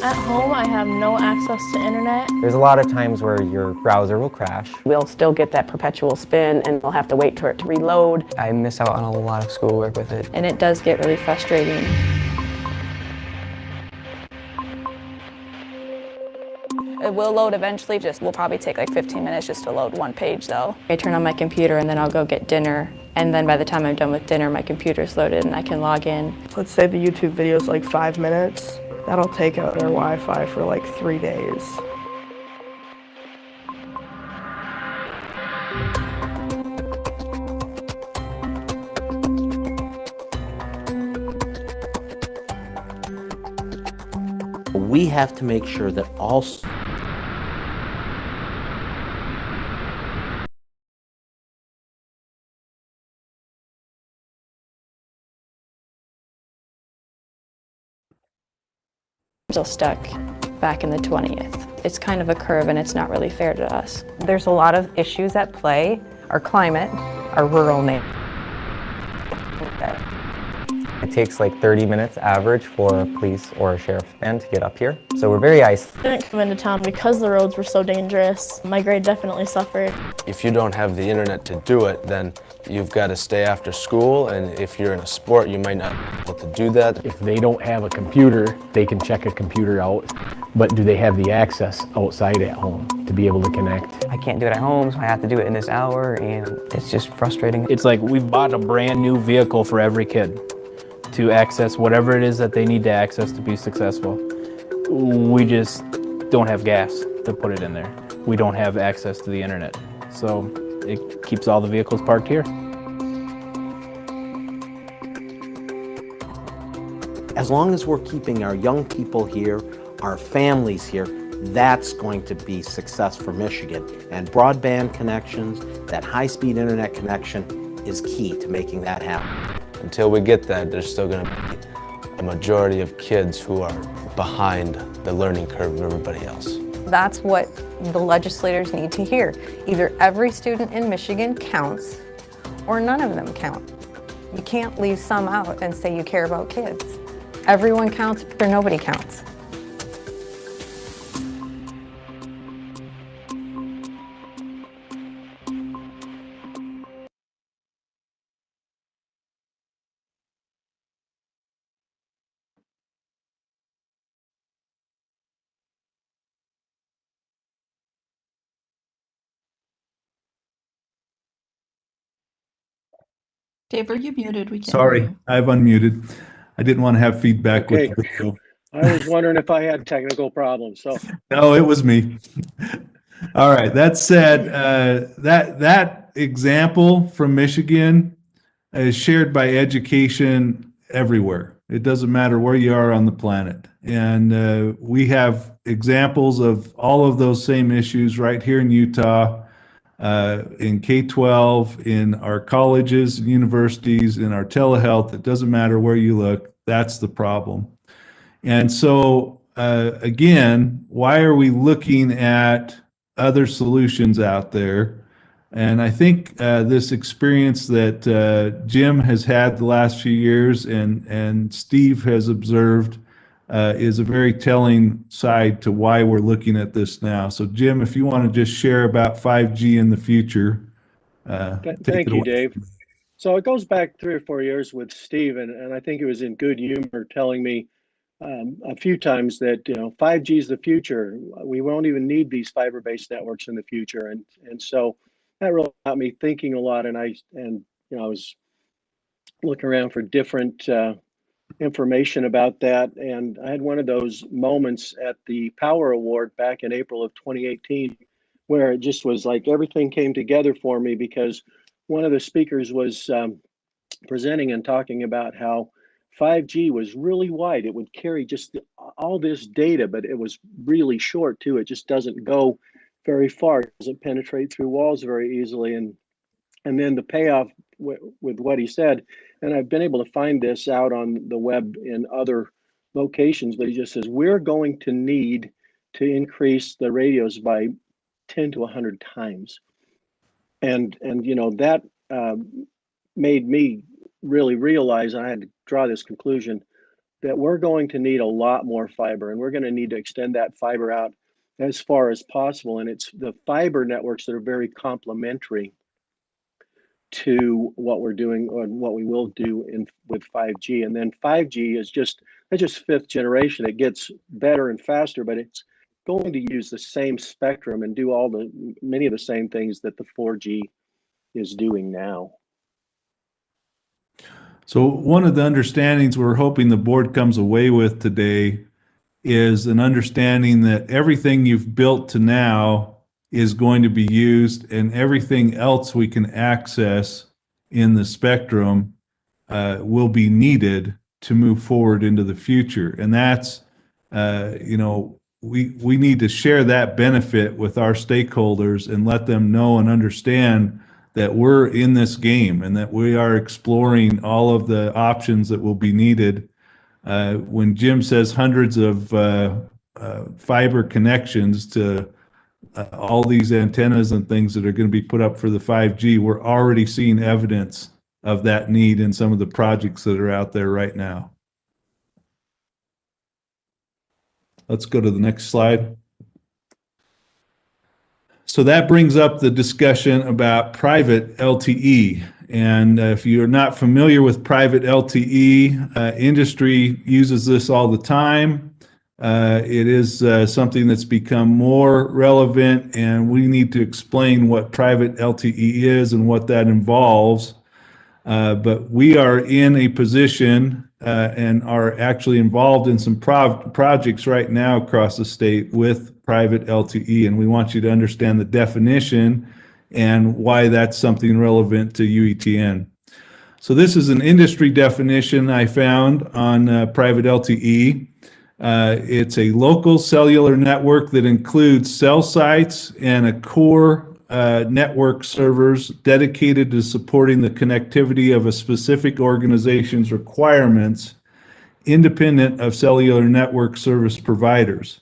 At home, to internet. There's a lot of times where your browser will crash. We'll still get that perpetual spin and we'll have to wait for it to reload. I miss out on a lot of schoolwork with it. And it does get really frustrating. It will load eventually, will probably take like 15 minutes just to load one page though. I turn on my computer and then I'll go get dinner. And then by the time I'm done with dinner, my computer's loaded and I can log in. Let's say the YouTube video is like 5 minutes. That'll take out their Wi-Fi for like 3 days. We have to make sure that all Still stuck back in the 20th. It's kind of a curve and it's not really fair to us. There's a lot of issues at play. Our climate, our rural neighborhood. It takes like 30 minutes average for a police or a sheriff's van to get up here. So we're very isolated. I didn't come into town because the roads were so dangerous. My grade definitely suffered. If you don't have the internet to do it, then you've got to stay after school, and if you're in a sport, you might not be able to do that. if they don't have a computer, they can check a computer out, but do they have the access outside at home to be able to connect? I can't do it at home, so I have to do it in this hour, and it's just frustrating. It's like we've bought a brand new vehicle for every kid to access whatever it is that they need to access to be successful. We just don't have gas to put it in there. We don't have access to the internet. So it keeps all the vehicles parked here. As long as we're keeping our young people here, our families here, that's going to be success for Michigan. And broadband connections, that high-speed internet connection is key to making that happen. Until we get that, there's still going to be a majority of kids who are behind the learning curve of everybody else. That's what the legislators need to hear. Either every student in Michigan counts or none of them count. You can't leave some out and say you care about kids. Everyone counts or nobody counts. Dave, are you muted? We can't hear Sorry, you. I've unmuted. I didn't want to have feedback Okay. with the video. I was wondering if I had technical problems, so. No, it was me. All right. That said, that example from Michigan is shared by education everywhere. It doesn't matter where you are on the planet. And we have examples of all of those same issues right here in Utah, in K-12, in our colleges and universities, in our telehealth. It doesn't matter where you look. That's the problem. And so, again, why are we looking at other solutions out there? And I think this experience that Jim has had the last few years and Steve has observed is a very telling side to why we're looking at this now. So, Jim, if you want to just share about 5G in the future. Thank you, Dave. So it goes back 3 or 4 years with Steve, and I think he was in good humor telling me a few times that 5G is the future. We won't even need these fiber-based networks in the future, and so that really got me thinking a lot. And I was looking around for different information about that, and I had one of those moments at the Power Award back in April of 2018, where it just was like everything came together for me, because one of the speakers was presenting and talking about how 5G was really wide. It would carry just all this data, but it was really short too. It just doesn't go very far. It doesn't penetrate through walls very easily. And then the payoff with what he said, and I've been able to find this out on the web in other locations, but he just says, we're going to need to increase the radios by 10 to 100 times. And that made me really realize, I had to draw this conclusion, that we're going to need a lot more fiber, and we're going to need to extend that fiber out as far as possible. And it's the fiber networks that are very complementary to what we're doing or what we will do with 5G. And then 5G is just fifth generation. It gets better and faster, but it's going to use the same spectrum and do many of the same things that the 4G is doing now. So one of the understandings we're hoping the board comes away with today is an understanding that everything you've built to now is going to be used, and everything else we can access in the spectrum will be needed to move forward into the future. And that's, we need to share that benefit with our stakeholders and let them know and understand that we're in this game and that we are exploring all of the options that will be needed. When Jim says hundreds of fiber connections to all these antennas and things that are going to be put up for the 5G, we're already seeing evidence of that need in some of the projects that are out there right now. Let's go to the next slide. So that brings up the discussion about private LTE. And if you're not familiar with private LTE, industry uses this all the time. It is something that's become more relevant, and we need to explain what private LTE is and what that involves. But we are in a position and are actually involved in some projects right now across the state with private LTE, and we want you to understand the definition and why that's something relevant to UETN. So this is an industry definition I found on private LTE. It's a local cellular network that includes cell sites and a core network servers dedicated to supporting the connectivity of a specific organization's requirements, independent of cellular network service providers.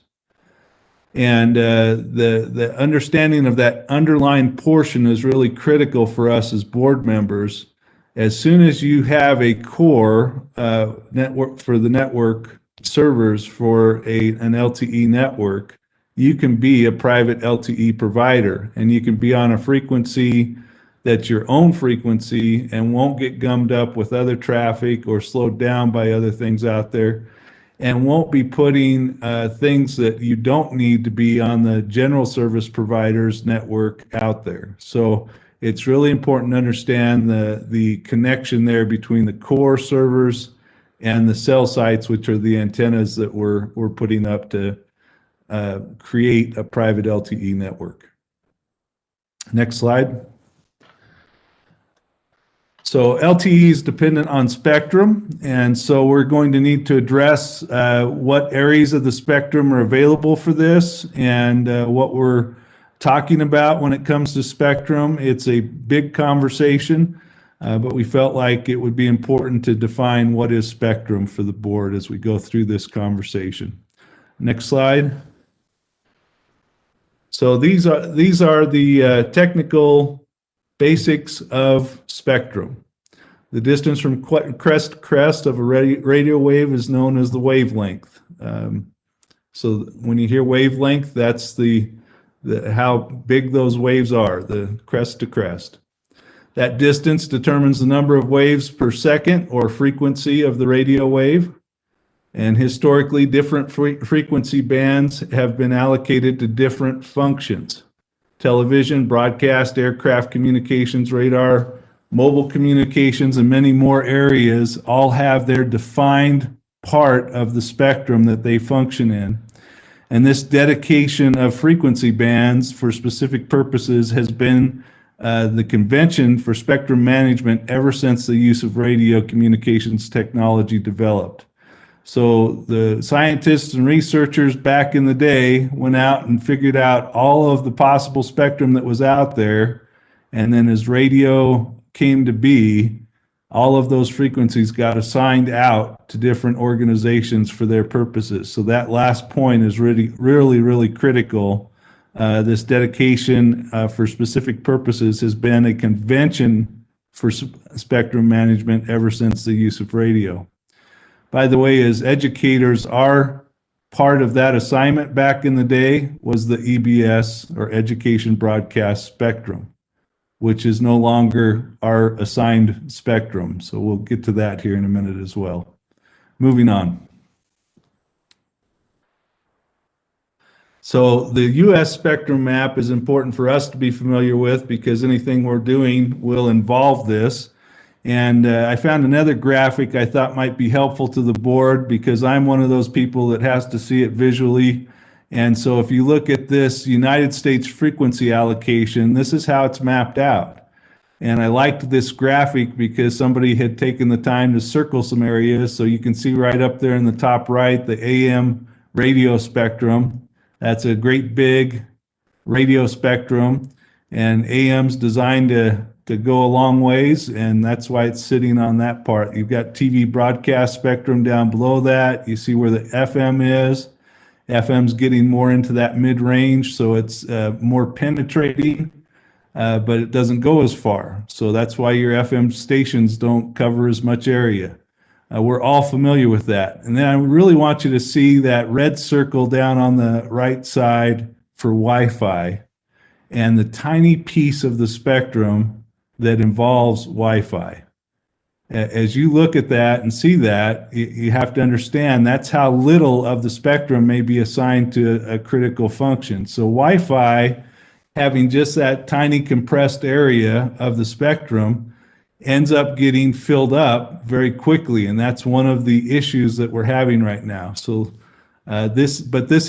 And the understanding of that underlying portion is really critical for us as board members. As soon as you have a core network for the network servers for an LTE network, you can be a private LTE provider, and you can be on a frequency that's your own frequency and won't get gummed up with other traffic or slowed down by other things out there, and won't be putting things that you don't need to be on the general service provider's network out there. So it's really important to understand the connection there between the core servers and the cell sites, which are the antennas that we're putting up to create a private LTE network. Next slide. So LTE is dependent on spectrum, and so we're going to need to address what areas of the spectrum are available for this and what we're talking about when it comes to spectrum. It's a big conversation, but we felt like it would be important to define what is spectrum for the board as we go through this conversation. Next slide. So these are the technical basics of spectrum. The distance from crest to crest of a radio wave is known as the wavelength. So when you hear wavelength, that's how big those waves are, the crest to crest. That distance determines the number of waves per second or frequency of the radio wave. And historically, different frequency bands have been allocated to different functions. Television, broadcast, aircraft communications, radar, mobile communications, and many more areas all have their defined part of the spectrum that they function in. And this dedication of frequency bands for specific purposes has been the convention for spectrum management ever since the use of radio communications technology developed. So the scientists and researchers back in the day went out and figured out all of the possible spectrum that was out there. And then as radio came to be, all of those frequencies got assigned out to different organizations for their purposes. So that last point is really critical. This dedication for specific purposes has been a convention for spectrum management ever since the use of radio. By the way, as educators, our part of that assignment back in the day was the EBS, or Education Broadcast Spectrum, which is no longer our assigned spectrum. So we'll get to that here in a minute as well. Moving on. So the US spectrum map is important for us to be familiar with because anything we're doing will involve this. And I found another graphic I thought might be helpful to the board because I'm one of those people that has to see it visually. And so if you look at this United States frequency allocation, this is how it's mapped out. And I liked this graphic because somebody had taken the time to circle some areas. So you can see right up there in the top right, the AM radio spectrum. That's a great big radio spectrum, and AM's designed to go a long ways, and that's why it's sitting on that part. You've got TV broadcast spectrum down below that. You see where the FM is. FM's getting more into that mid-range, so it's more penetrating, but it doesn't go as far. So that's why your FM stations don't cover as much area. We're all familiar with that. And then I really want you to see that red circle down on the right side for Wi-Fi and the tiny piece of the spectrum that involves Wi-Fi. As you look at that and see that, you have to understand that's how little of the spectrum may be assigned to a critical function. So Wi-Fi, having just that tiny compressed area of the spectrum, ends up getting filled up very quickly, and that's one of the issues that we're having right now. So this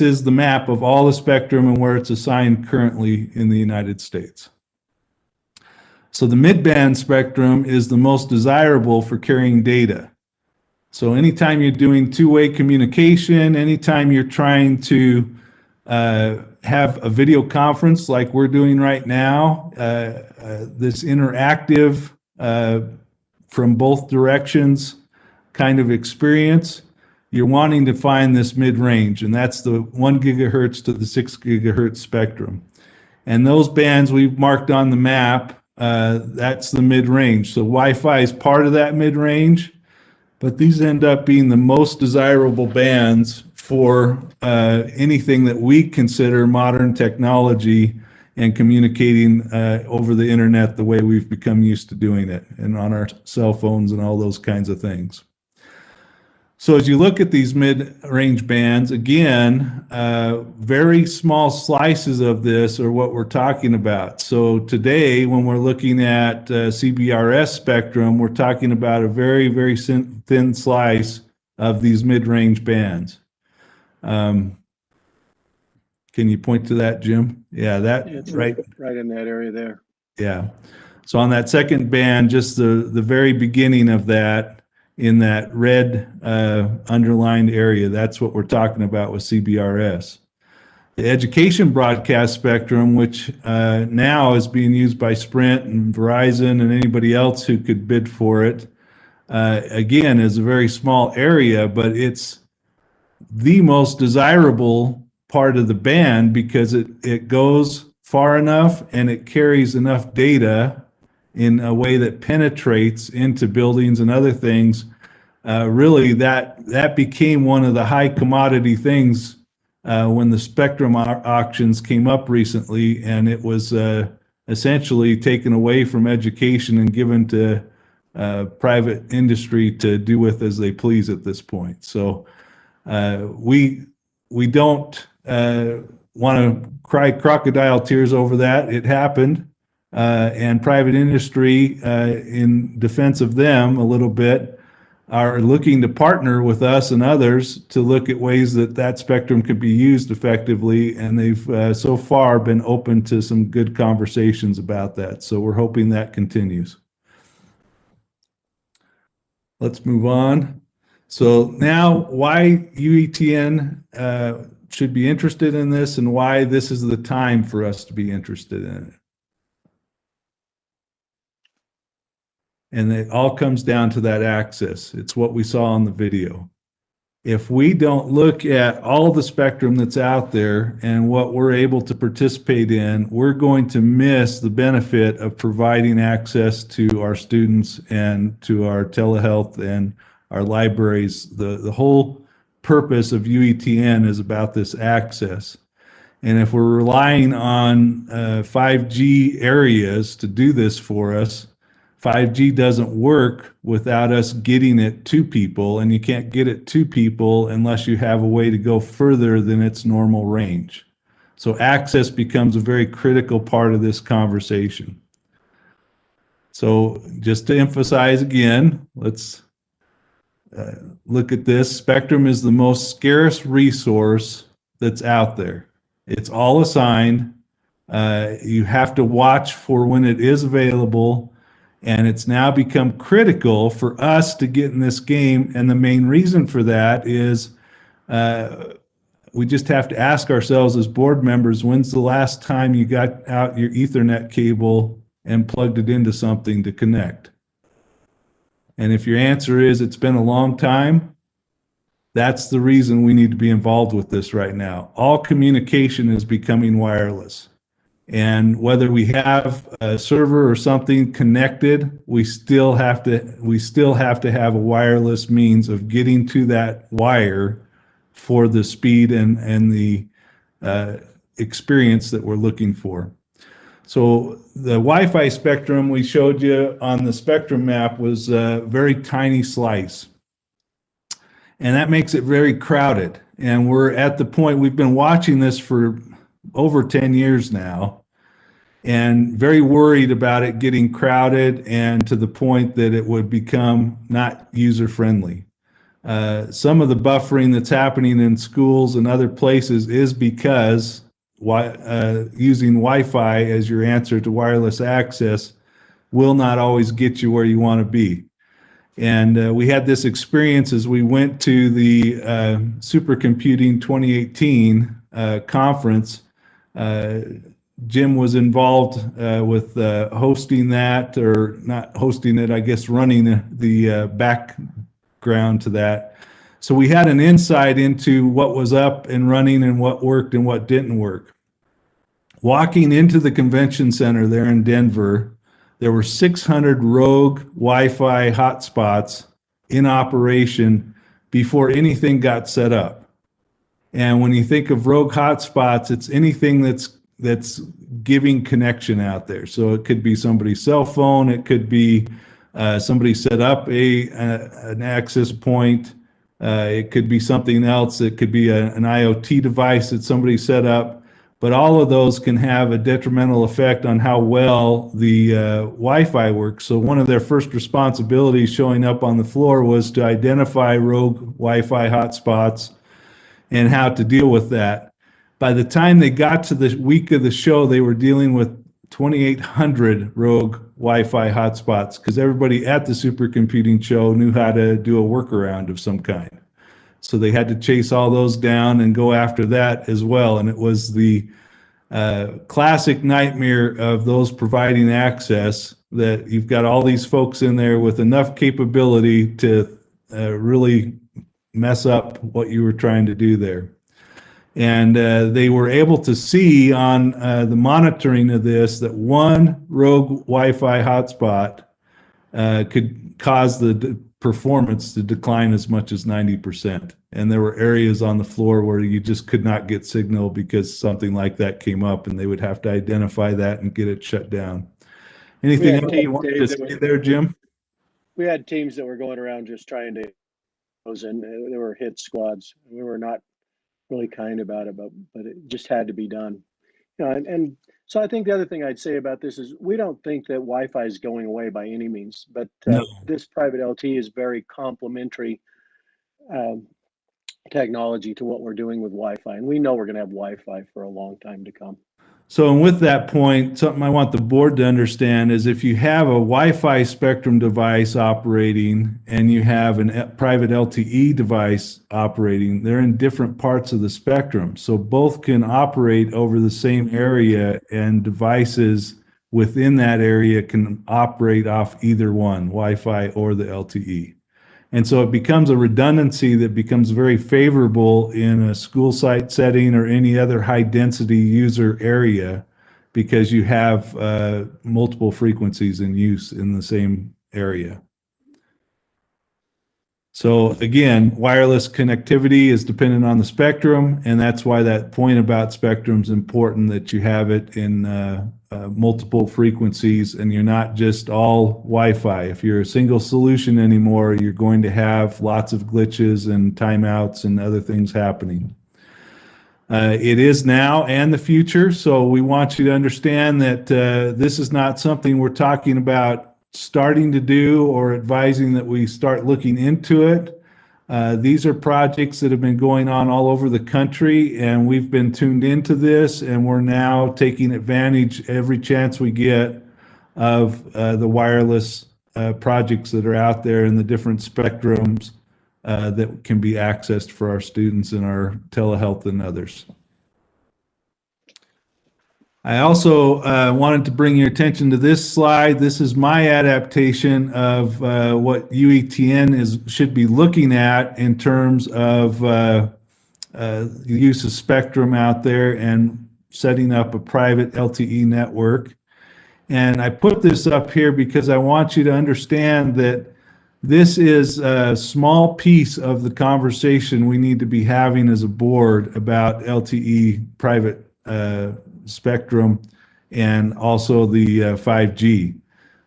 is the map of all the spectrum and where it's assigned currently in the United States. So the mid-band spectrum is the most desirable for carrying data. So anytime you're doing two-way communication, anytime you're trying to have a video conference like we're doing right now, this interactive from both directions kind of experience, you're wanting to find this mid-range, and that's the 1 gigahertz to the 6 gigahertz spectrum. And those bands we've marked on the map, that's the mid-range. So Wi-Fi is part of that mid-range, but these end up being the most desirable bands for anything that we consider modern technology and communicating over the internet the way we've become used to doing it, and on our cell phones and all those kinds of things. So as you look at these mid-range bands, again, very small slices of this are what we're talking about. So today, when we're looking at CBRS spectrum, we're talking about a very, very thin slice of these mid-range bands. Can you point to that, Jim? Yeah, It's right in that area there. Yeah. So on that second band, just the very beginning of that, in that red underlined area, that's what we're talking about with CBRS. The education broadcast spectrum, which now is being used by Sprint and Verizon and anybody else who could bid for it, again, is a very small area, but it's the most desirable part of the band because it goes far enough and it carries enough data in a way that penetrates into buildings and other things. Really, that became one of the high commodity things when the spectrum auctions came up recently, and it was essentially taken away from education and given to private industry to do with as they please at this point. So we don't want to cry crocodile tears over that. It happened, and private industry, in defense of them a little bit, are looking to partner with us and others to look at ways that that spectrum could be used effectively, and they've so far been open to some good conversations about that. So we're hoping that continues. Let's move on. So now, why UETN should be interested in this and why this is the time for us to be interested in it. And it all comes down to that access. It's what we saw in the video. If we don't look at all the spectrum that's out there and what we're able to participate in, we're going to miss the benefit of providing access to our students and to our telehealth and our libraries. The whole purpose of UETN is about this access. And if we're relying on 5G areas to do this for us, 5G doesn't work without us getting it to people, and you can't get it to people unless you have a way to go further than its normal range. So access becomes a very critical part of this conversation. So just to emphasize again, let's look at this. Spectrum is the most scarce resource that's out there. It's all assigned. You have to watch for when it is available, and it's now become critical for us to get in this game. And the main reason for that is we just have to ask ourselves as board members, when's the last time you got out your Ethernet cable and plugged it into something to connect? And if your answer is it's been a long time, that's the reason we need to be involved with this right now. All communication is becoming wireless. And whether we have a server or something connected, we still have to have a wireless means of getting to that wire for the speed and the experience that we're looking for. So the Wi-Fi spectrum we showed you on the spectrum map was a very tiny slice. And that makes it very crowded. And we're at the point, we've been watching this for over 10 years now, and very worried about it getting crowded and to the point that it would become not user-friendly. Some of the buffering that's happening in schools and other places is because using Wi-Fi as your answer to wireless access will not always get you where you want to be. And we had this experience as we went to the Supercomputing 2018 conference. Jim was involved with hosting that, or not hosting it, I guess running the background to that. So we had an insight into what was up and running and what worked and what didn't work. Walking into the convention center there in Denver, there were 600 rogue Wi-Fi hotspots in operation before anything got set up. And when you think of rogue hotspots, it's anything that's giving connection out there. So it could be somebody's cell phone, it could be somebody set up an access point, it could be something else, it could be an IoT device that somebody set up. But all of those can have a detrimental effect on how well the Wi-Fi works. So one of their first responsibilities showing up on the floor was to identify rogue Wi-Fi hotspots and how to deal with that. By the time they got to the week of the show, they were dealing with 2,800 rogue Wi-Fi hotspots because everybody at the supercomputing show knew how to do a workaround of some kind. So they had to chase all those down and go after that as well. And it was the classic nightmare of those providing access, that you've got all these folks in there with enough capability to really mess up what you were trying to do there. And they were able to see on the monitoring of this that one rogue Wi-Fi hotspot could cause the performance to decline as much as 90%. And there were areas on the floor where you just could not get signal because something like that came up, and they would have to identify that and get it shut down. Anything else you want to say there, Jim? We had teams that were going around just trying to, and there were hit squads. We were not really kind about it, but it just had to be done. You know, and so I think the other thing I'd say about this is we don't think that Wi-Fi is going away by any means, but No. this private LTE is very complementary technology to what we're doing with Wi-Fi, and we know we're going to have Wi-Fi for a long time to come. So, and with that point, something I want the board to understand is if you have a Wi-Fi spectrum device operating and you have a private LTE device operating, they're in different parts of the spectrum. So both can operate over the same area, and devices within that area can operate off either one, Wi-Fi or the LTE. And so it becomes a redundancy that becomes very favorable in a school site setting or any other high density user area, because you have multiple frequencies in use in the same area. So again, wireless connectivity is dependent on the spectrum, and that's why that point about spectrum is important, that you have it in multiple frequencies and you're not just all Wi-Fi. If you're a single solution anymore, you're going to have lots of glitches and timeouts and other things happening. It is now and the future, so we want you to understand that this is not something we're talking about starting to do or advising that we start looking into it. These are projects that have been going on all over the country, and we've been tuned into this, and we're now taking advantage every chance we get of the wireless projects that are out there in the different spectrums that can be accessed for our students in our telehealth and others. I also wanted to bring your attention to this slide. This is my adaptation of what UETN should be looking at in terms of the use of spectrum out there and setting up a private LTE network. And I put this up here because I want you to understand that this is a small piece of the conversation we need to be having as a board about LTE private spectrum and also the 5G.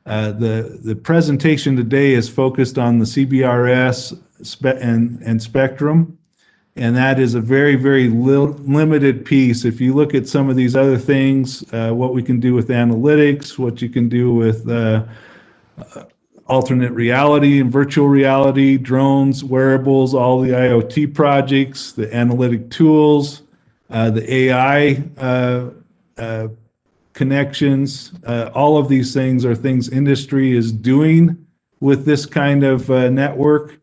The presentation today is focused on the CBRS and spectrum, and that is a very, very limited piece. If you look at some of these other things, what we can do with analytics, what you can do with alternate reality and virtual reality, drones, wearables, all the IoT projects, the analytic tools, the AI connections, all of these things are things industry is doing with this kind of network,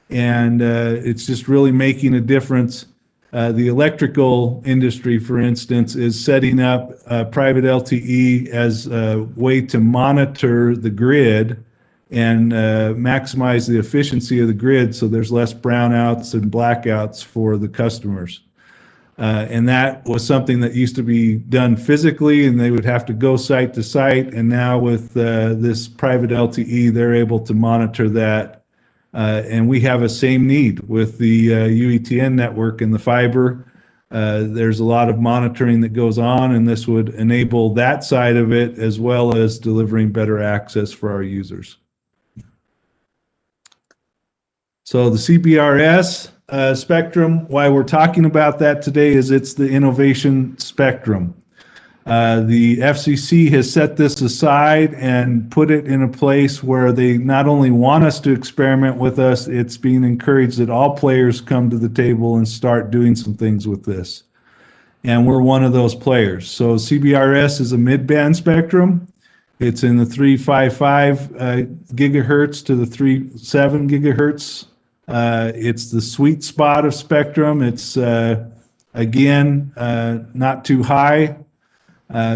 and it's just really making a difference. The electrical industry, for instance, is setting up private LTE as a way to monitor the grid and maximize the efficiency of the grid so there's less brownouts and blackouts for the customers. And that was something that used to be done physically, and they would have to go site to site. And now with this private LTE, they're able to monitor that. And we have a same need with the UETN network and the fiber. There's a lot of monitoring that goes on, and this would enable that side of it as well as delivering better access for our users. So the CBRS spectrum, why we're talking about that today is it's the innovation spectrum. The FCC has set this aside and put it in a place where they not only want us to experiment with us, it's being encouraged that all players come to the table and start doing some things with this. And we're one of those players. So CBRS is a mid-band spectrum. It's in the 355 gigahertz to the 37 gigahertz. It's the sweet spot of spectrum. It's, again, not too high,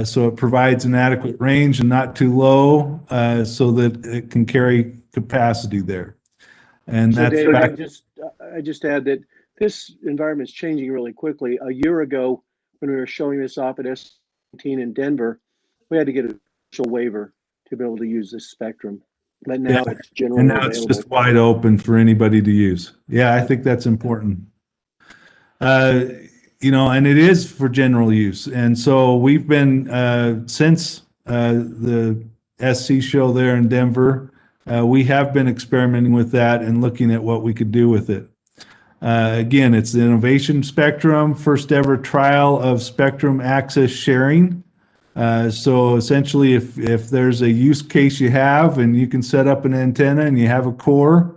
so it provides an adequate range and not too low, so that it can carry capacity there. And so that's Dave, back. I just add that this environment is changing really quickly. A year ago, when we were showing this off at S19 in Denver, we had to get a special waiver to be able to use this spectrum. But now it's generally and now available. it's just wide open for anybody to use. Yeah, I think that's important. You know, and it is for general use. And so we've been, since the SC show there in Denver, we have been experimenting with that and looking at what we could do with it. Again, it's the innovation spectrum, first ever trial of spectrum access sharing. So essentially, if there's a use case you have and you can set up an antenna and you have a core,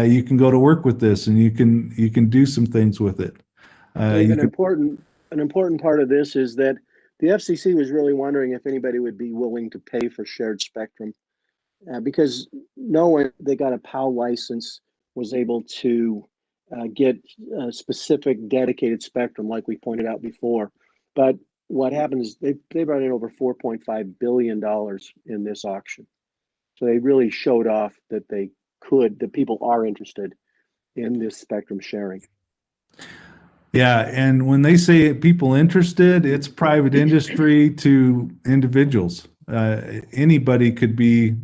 you can go to work with this and you can do some things with it. An important part of this is that the FCC was really wondering if anybody would be willing to pay for shared spectrum, because no one they got a POW license was able to get specific dedicated spectrum like we pointed out before. But what happens is they brought in over $4.5 billion in this auction. So they really showed off that that people are interested in this spectrum sharing. Yeah, and when they say people interested, it's private industry to individuals. Anybody could be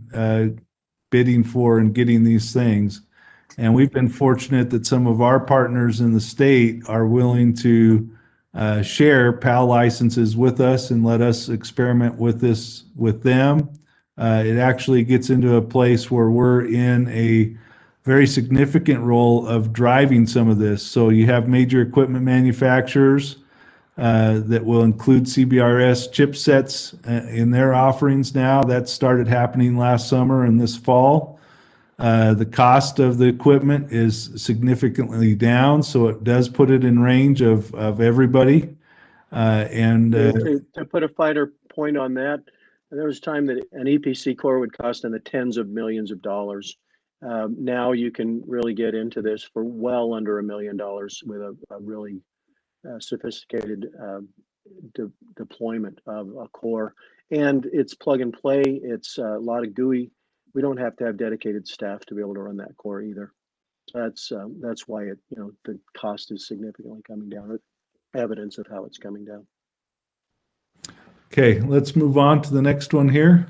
bidding for and getting these things. And we've been fortunate that some of our partners in the state are willing to share PAL licenses with us and let us experiment with this with them. It actually gets into a place where we're in a very significant role of driving some of this. So you have major equipment manufacturers that will include CBRS chipsets in their offerings now. That started happening last summer and this fall. The cost of the equipment is significantly down, so it does put it in range of everybody. To put a finer point on that, there was a time that an EPC core would cost in the tens of millions of dollars. Now you can really get into this for well under $1 million with a really sophisticated deployment of a core. And it's plug and play. It's a lot of GUI. We don't have to have dedicated staff to be able to run that core either. So that's why it, the cost is significantly coming down. Evidence of how it's coming down. Okay, let's move on to the next one here.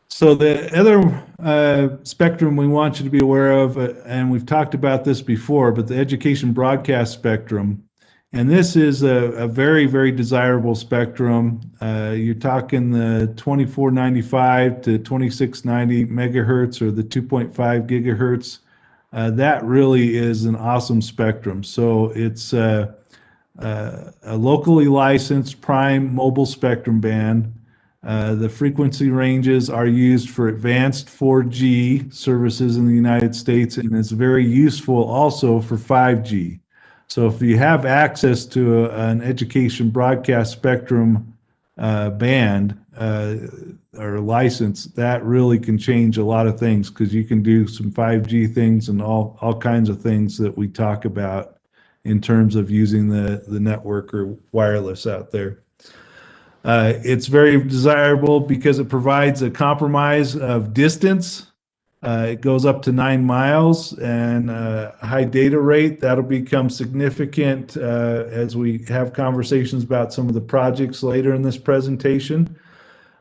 So the other spectrum we want you to be aware of, and we've talked about this before, but the education broadcast spectrum. And this is a very, very desirable spectrum. You're talking the 2495 to 2690 megahertz or the 2.5 gigahertz. That really is an awesome spectrum. So it's a locally licensed prime mobile spectrum band. The frequency ranges are used for advanced 4G services in the United States, and it's very useful also for 5G. So if you have access to an education broadcast spectrum band or license, that really can change a lot of things because you can do some 5G things and all kinds of things that we talk about in terms of using the network or wireless out there. It's very desirable because it provides a compromise of distance. It goes up to 9 miles and high data rate. That'll become significant as we have conversations about some of the projects later in this presentation.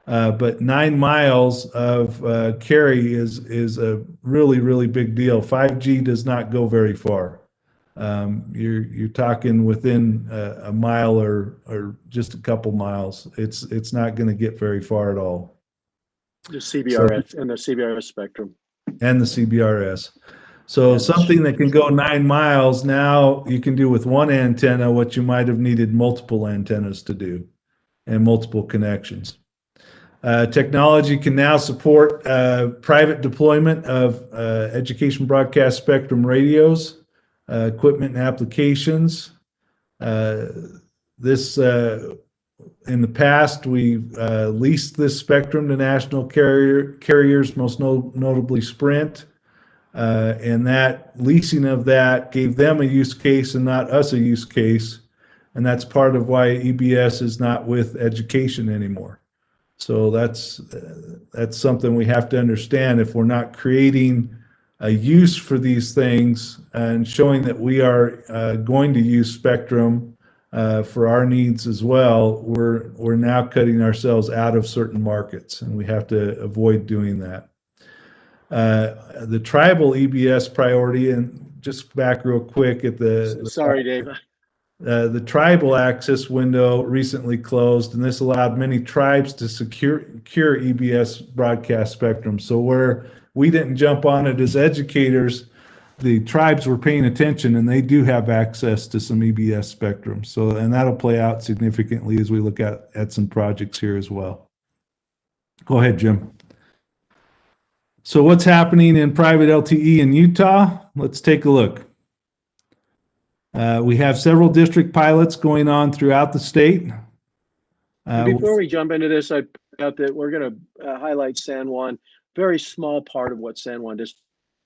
But 9 miles of carry is a really, really big deal. 5G does not go very far. You're talking within a mile or just a couple miles. It's not going to get very far at all. The CBRS and the CBRS spectrum. And the CBRS. So something that can go 9 miles, now you can do with one antenna what you might have needed multiple antennas to do and multiple connections. Technology can now support private deployment of education broadcast spectrum radios, equipment and applications. In the past, we've leased this spectrum to national carriers, most notably Sprint. And that leasing of that gave them a use case and not us a use case. And that's part of why EBS is not with education anymore. So that's something we have to understand. If we're not creating a use for these things and showing that we are going to use spectrum for our needs as well, we're now cutting ourselves out of certain markets, and we have to avoid doing that. The tribal EBS priority, and just back real quick at Sorry, Dave. The tribal access window recently closed, and this allowed many tribes to secure EBS broadcast spectrum. So where we didn't jump on it as educators, the tribes were paying attention, and they do have access to some EBS spectrum. So, and that'll play out significantly as we look at some projects here as well. Go ahead, Jim. So what's happening in private LTE in Utah? Let's take a look. We have several district pilots going on throughout the state. Before we jump into this, I point out that we're going to highlight San Juan. Very small part of what San Juan is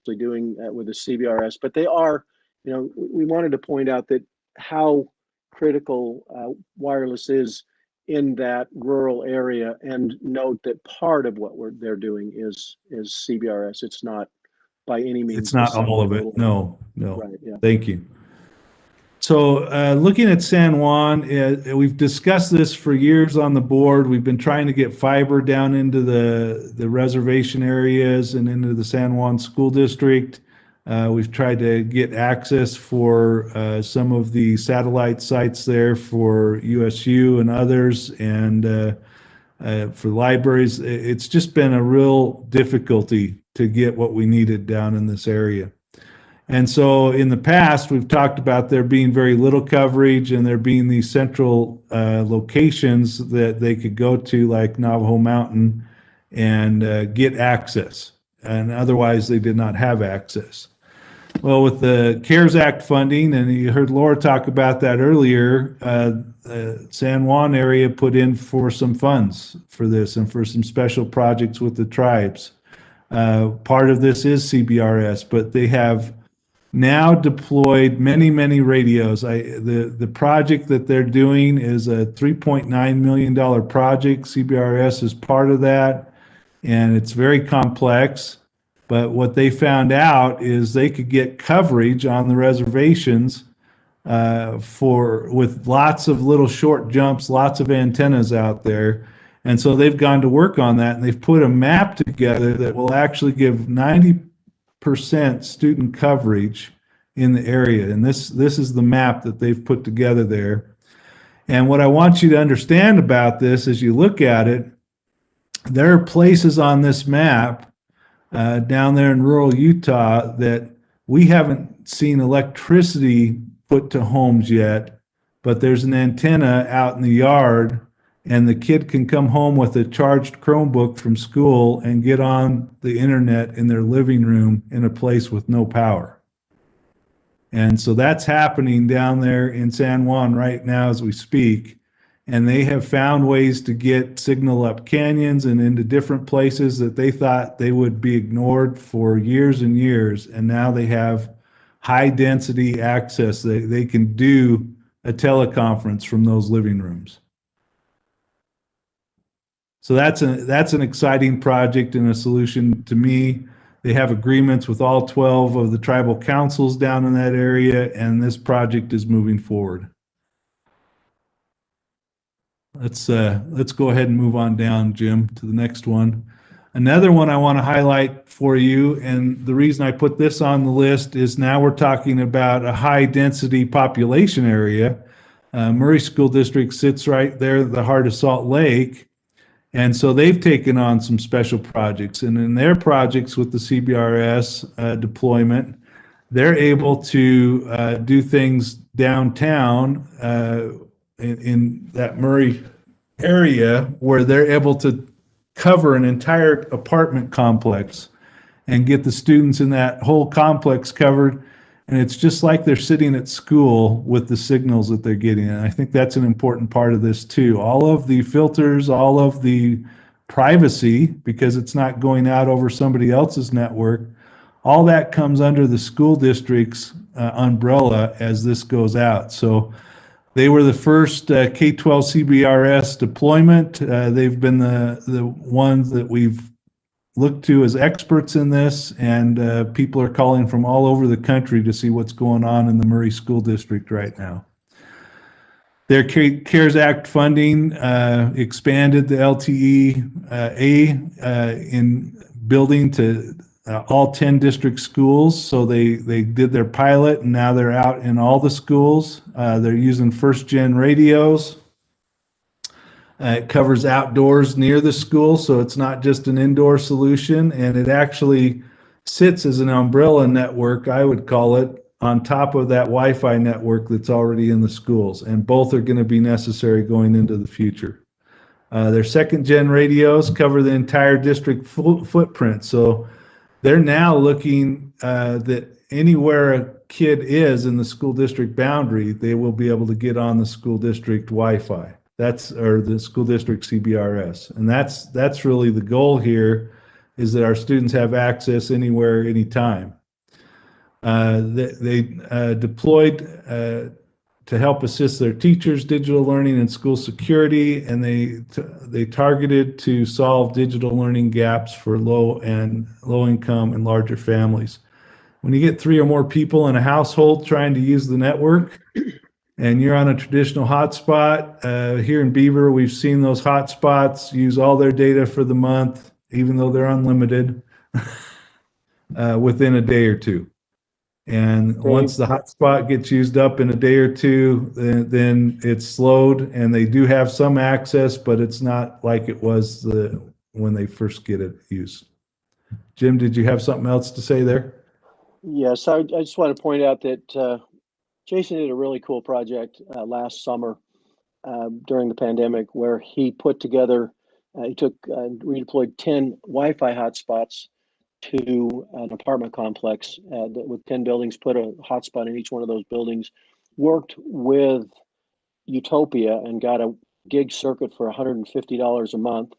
doing with the CBRS, but they are, we wanted to point out that how critical wireless is in that rural area, and note that part of what they're doing is CBRS. It's not by any means. It's not all of it. No. Right. Yeah. Thank you. So looking at San Juan, we've discussed this for years on the board. We've been trying to get fiber down into the reservation areas and into the San Juan School District. We've tried to get access for some of the satellite sites there for USU and others, and for libraries. It's just been a real difficulty to get what we needed down in this area. And so in the past, we've talked about there being very little coverage and there being these central locations that they could go to, like Navajo Mountain, and get access. And otherwise, they did not have access. Well, with the CARES Act funding, and you heard Laura talk about that earlier, San Juan area put in for some funds for this and for some special projects with the tribes. Part of this is CBRS, but they have now deployed many, many radios. The project that they're doing is a $3.9 million project. CBRS is part of that, and it's very complex. But what they found out is they could get coverage on the reservations with lots of little short jumps, lots of antennas out there. And so they've gone to work on that, and they've put a map together that will actually give 90% student coverage in the area. And this is the map that they've put together there. And what I want you to understand about this as you look at it, there are places on this map down there in rural Utah that we haven't seen electricity put to homes yet, but there's an antenna out in the yard, and the kid can come home with a charged Chromebook from school and get on the internet in their living room in a place with no power. And so that's happening down there in San Juan right now as we speak. And they have found ways to get signal up canyons and into different places that they thought they would be ignored for years and years. And now they have high density access. They can do a teleconference from those living rooms. So that's an exciting project and a solution to me. They have agreements with all 12 of the tribal councils down in that area, and this project is moving forward. Let's go ahead and move on down, Jim, to the next one. Another one I want to highlight for you, and the reason I put this on the list is now we're talking about a high density population area. Murray School District sits right there at the heart of Salt Lake. And so they've taken on some special projects, and in their projects with the CBRS deployment, they're able to do things downtown in that Murray area where they're able to cover an entire apartment complex and get the students in that whole complex covered. And it's just like they're sitting at school with the signals that they're getting. And I think that's an important part of this too. All of the filters, all of the privacy, because it's not going out over somebody else's network, all that comes under the school district's umbrella as this goes out. So they were the first K-12 CBRS deployment. They've been the ones that we've looked to as experts in this, and people are calling from all over the country to see what's going on in the Murray School District right now. Their CARES Act funding expanded the LTE in building to all 10 district schools. So they did their pilot, and now they're out in all the schools. They're using first-gen radios. It covers outdoors near the school, so it's not just an indoor solution, and it actually sits as an umbrella network, I would call it, on top of that Wi-Fi network that's already in the schools, and both are going to be necessary going into the future. Their second-gen radios cover the entire district footprint, so they're now looking that anywhere a kid is in the school district boundary, they will be able to get on the school district Wi-Fi. Or the school district CBRS. And that's really the goal here, is that our students have access anywhere, anytime. They deployed to help assist their teachers, digital learning and school security, and they targeted to solve digital learning gaps for low income and larger families. when you get 3 or more people in a household trying to use the network, and you're on a traditional hotspot, here in Beaver, we've seen those hotspots use all their data for the month, even though they're unlimited, within a day or two. And once the hotspot gets used up in a day or two, then it's slowed, and they do have some access, but it's not like it was when they first get it used. Jim, did you have something else to say there? Yes, I just want to point out that Jason did a really cool project last summer during the pandemic where he put together, he took redeployed 10 Wi-Fi hotspots to an apartment complex with 10 buildings, put a hotspot in each one of those buildings, worked with Utopia and got a gig circuit for $150 a month,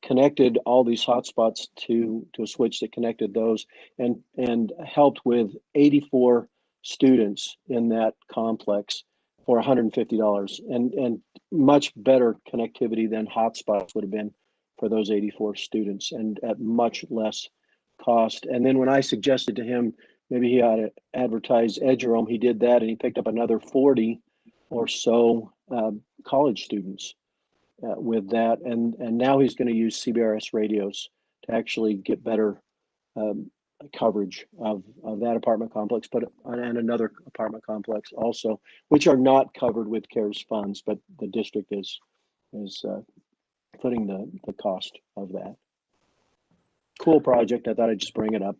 connected all these hotspots to a switch that connected those, and helped with 84 students in that complex for $150, and much better connectivity than hotspots would have been for those 84 students, and at much less cost. And then when I suggested to him maybe he ought to advertise EduRoam, he did that, and he picked up another 40 or so college students with that, and now he's going to use CBRS radios to actually get better coverage of that apartment complex, but and another apartment complex also, which are not covered with CARES funds, but the district is footing the cost of that. Cool project. I thought I'd just bring it up.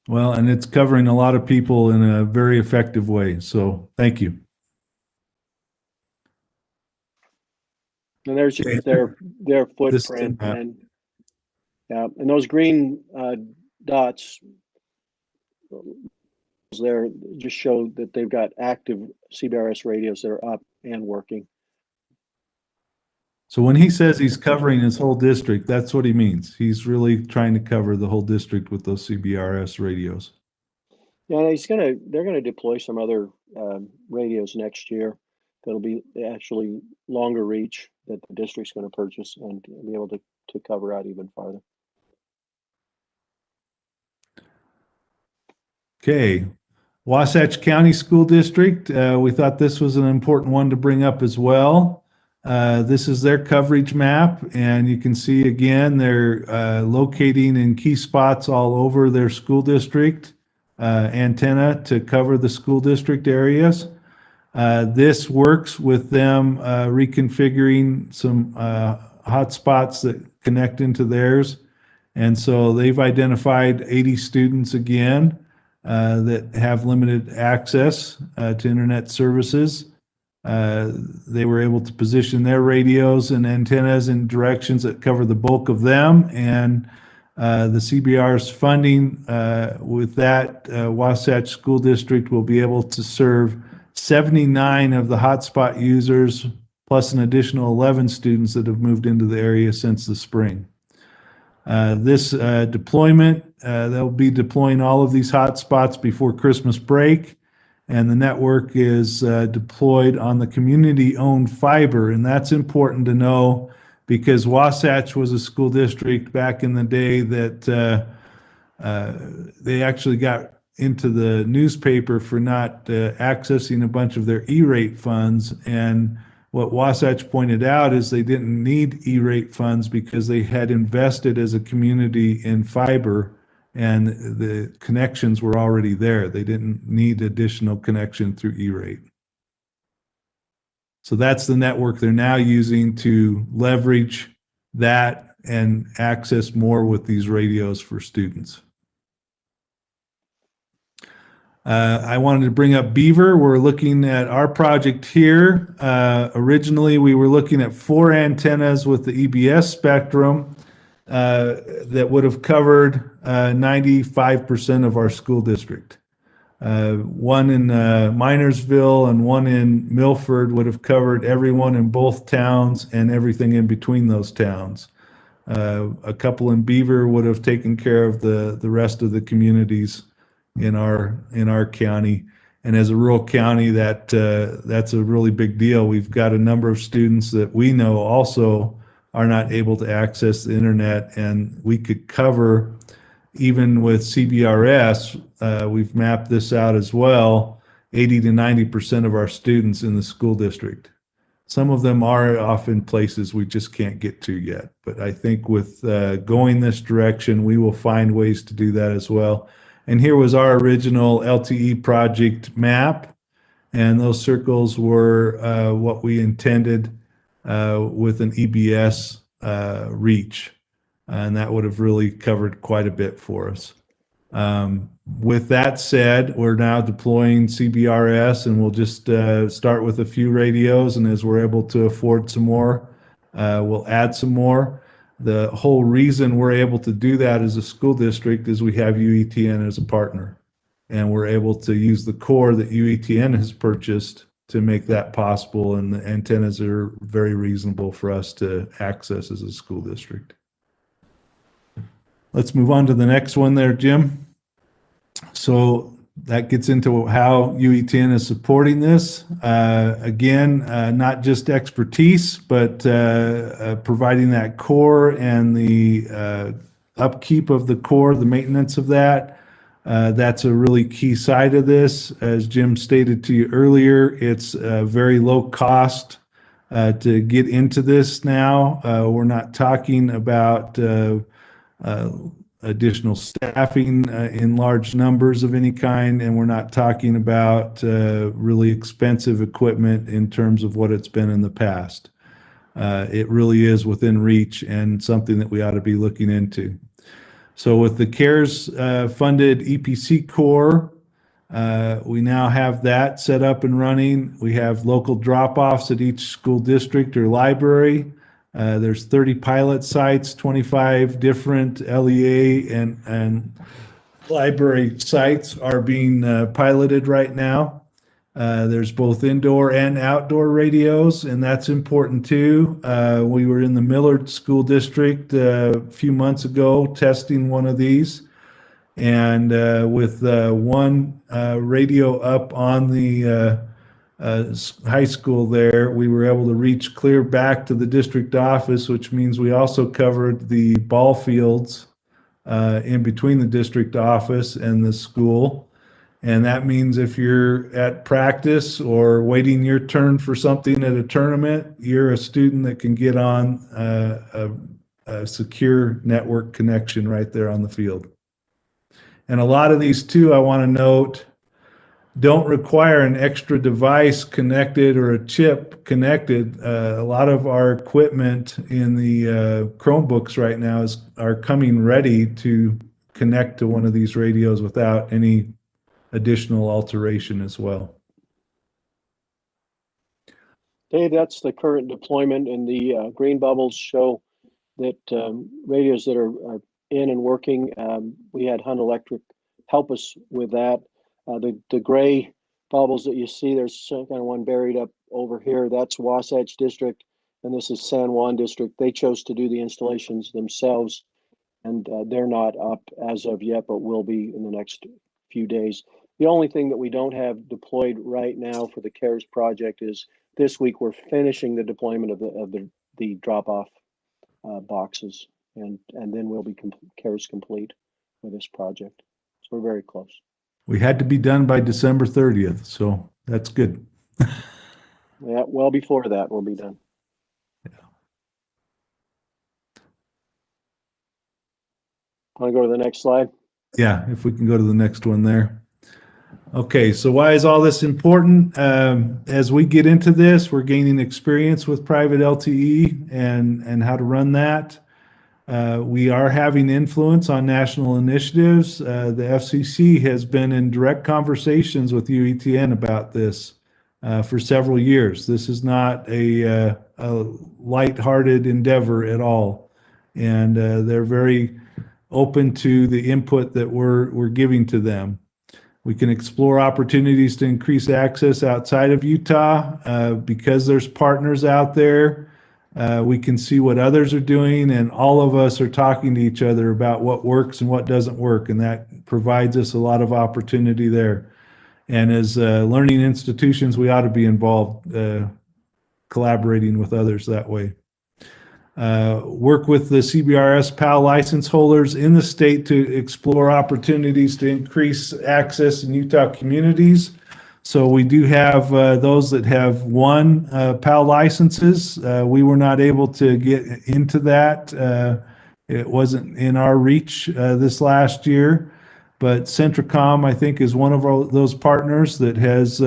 Well, and it's covering a lot of people in a very effective way. So thank you. And there's just their footprint, and yeah, and those green dots there just show that they've got active CBRS radios that are up and working. So when he says he's covering his whole district, that's what he means. He's really trying to cover the whole district with those CBRS radios. Yeah, they're gonna deploy some other radios next year that'll be actually longer reach that the district's going to purchase and be able to cover out even farther. Okay, Wasatch County School District. We thought this was an important one to bring up as well. This is their coverage map, and you can see again they're locating in key spots all over their school district antenna to cover the school district areas. This works with them reconfiguring some hotspots that connect into theirs. And so they've identified 80 students again that have limited access to internet services. They were able to position their radios and antennas in directions that cover the bulk of them. And the CBR's funding with that Wasatch School District will be able to serve 79 of the hotspot users, plus an additional 11 students that have moved into the area since the spring. This deployment, they'll be deploying all of these hotspots before Christmas break, and the network is deployed on the community-owned fiber, and that's important to know because Wasatch was a school district back in the day that they actually got into the newspaper for not accessing a bunch of their E-rate funds. And what Wasatch pointed out is they didn't need E-rate funds because they had invested as a community in fiber and the connections were already there. They didn't need additional connection through E-rate. So that's the network they're now using to leverage that and access more with these radios for students. I wanted to bring up Beaver. We're looking at our project here. Originally, we were looking at 4 antennas with the EBS spectrum that would have covered 95% of our school district. One in Minersville and one in Milford would have covered everyone in both towns and everything in between those towns. A couple in Beaver would have taken care of the rest of the communities in our county. And as a rural county, that's a really big deal. We've got a number of students that we know also are not able to access the internet, and we could cover even with CBRS, we've mapped this out as well, 80 to 90% of our students in the school district. Some of them are off in places we just can't get to yet. But I think with going this direction, we will find ways to do that as well. And here was our original LTE project map. And those circles were what we intended with an EBS reach. And that would have really covered quite a bit for us. With that said, we're now deploying CBRS, and we'll just start with a few radios, and as we're able to afford some more, we'll add some more. The whole reason we're able to do that as a school district is we have UETN as a partner, and we're able to use the core that UETN has purchased to make that possible, and the antennas are very reasonable for us to access as a school district. Let's move on to the next one there, Jim. So that gets into how UETN is supporting this. Again, not just expertise, but providing that core and the upkeep of the core, the maintenance of that. That's a really key side of this. As Jim stated to you earlier, it's very low cost to get into this now. We're not talking about additional staffing in large numbers of any kind, and we're not talking about really expensive equipment in terms of what it's been in the past. It really is within reach and something that we ought to be looking into. So with the CARES funded EPC core, we now have that set up and running. We have local drop-offs at each school district or library. There's 30 pilot sites, 25 different LEA and library sites are being piloted right now. There's both indoor and outdoor radios, and that's important too. We were in the Millard School District a few months ago testing one of these, and with one radio up on the high school there, we were able to reach clear back to the district office, which means we also covered the ball fields in between the district office and the school. And that means if you're at practice or waiting your turn for something at a tournament, you're a student that can get on a secure network connection right there on the field. And a lot of these too, I want to note, don't require an extra device connected or a chip connected. A lot of our equipment in the Chromebooks right now are coming ready to connect to one of these radios without any additional alteration as well. Dave, that's the current deployment, and the green bubbles show that radios that are in and working. We had Hunt Electric help us with that. The gray bubbles that you see, there's kind of one buried up over here. That's Wasatch District, and this is San Juan District. They chose to do the installations themselves, and they're not up as of yet, but will be in the next few days. The only thing that we don't have deployed right now for the CARES project is this week we're finishing the deployment of the drop-off boxes, and then we'll be CARES complete with this project. So we're very close. We had to be done by December 30th, so that's good. Yeah, well before that, we'll be done. Yeah. Want to go to the next slide? Yeah, if we can go to the next one there. Okay, so why is all this important? As we get into this, we're gaining experience with private LTE and how to run that. We are having influence on national initiatives. The FCC has been in direct conversations with UETN about this for several years. This is not a lighthearted endeavor at all, and they're very open to the input that we're giving to them. We can explore opportunities to increase access outside of Utah because there's partners out there. We can see what others are doing, and all of us are talking to each other about what works and what doesn't work, and that provides us a lot of opportunity there. And as learning institutions, we ought to be involved, collaborating with others that way. work with the CBRS PAL license holders in the state to explore opportunities to increase access in Utah communities. So we do have those that have won PAL licenses. We were not able to get into that. It wasn't in our reach this last year. But Centricom, I think, is one of those partners that has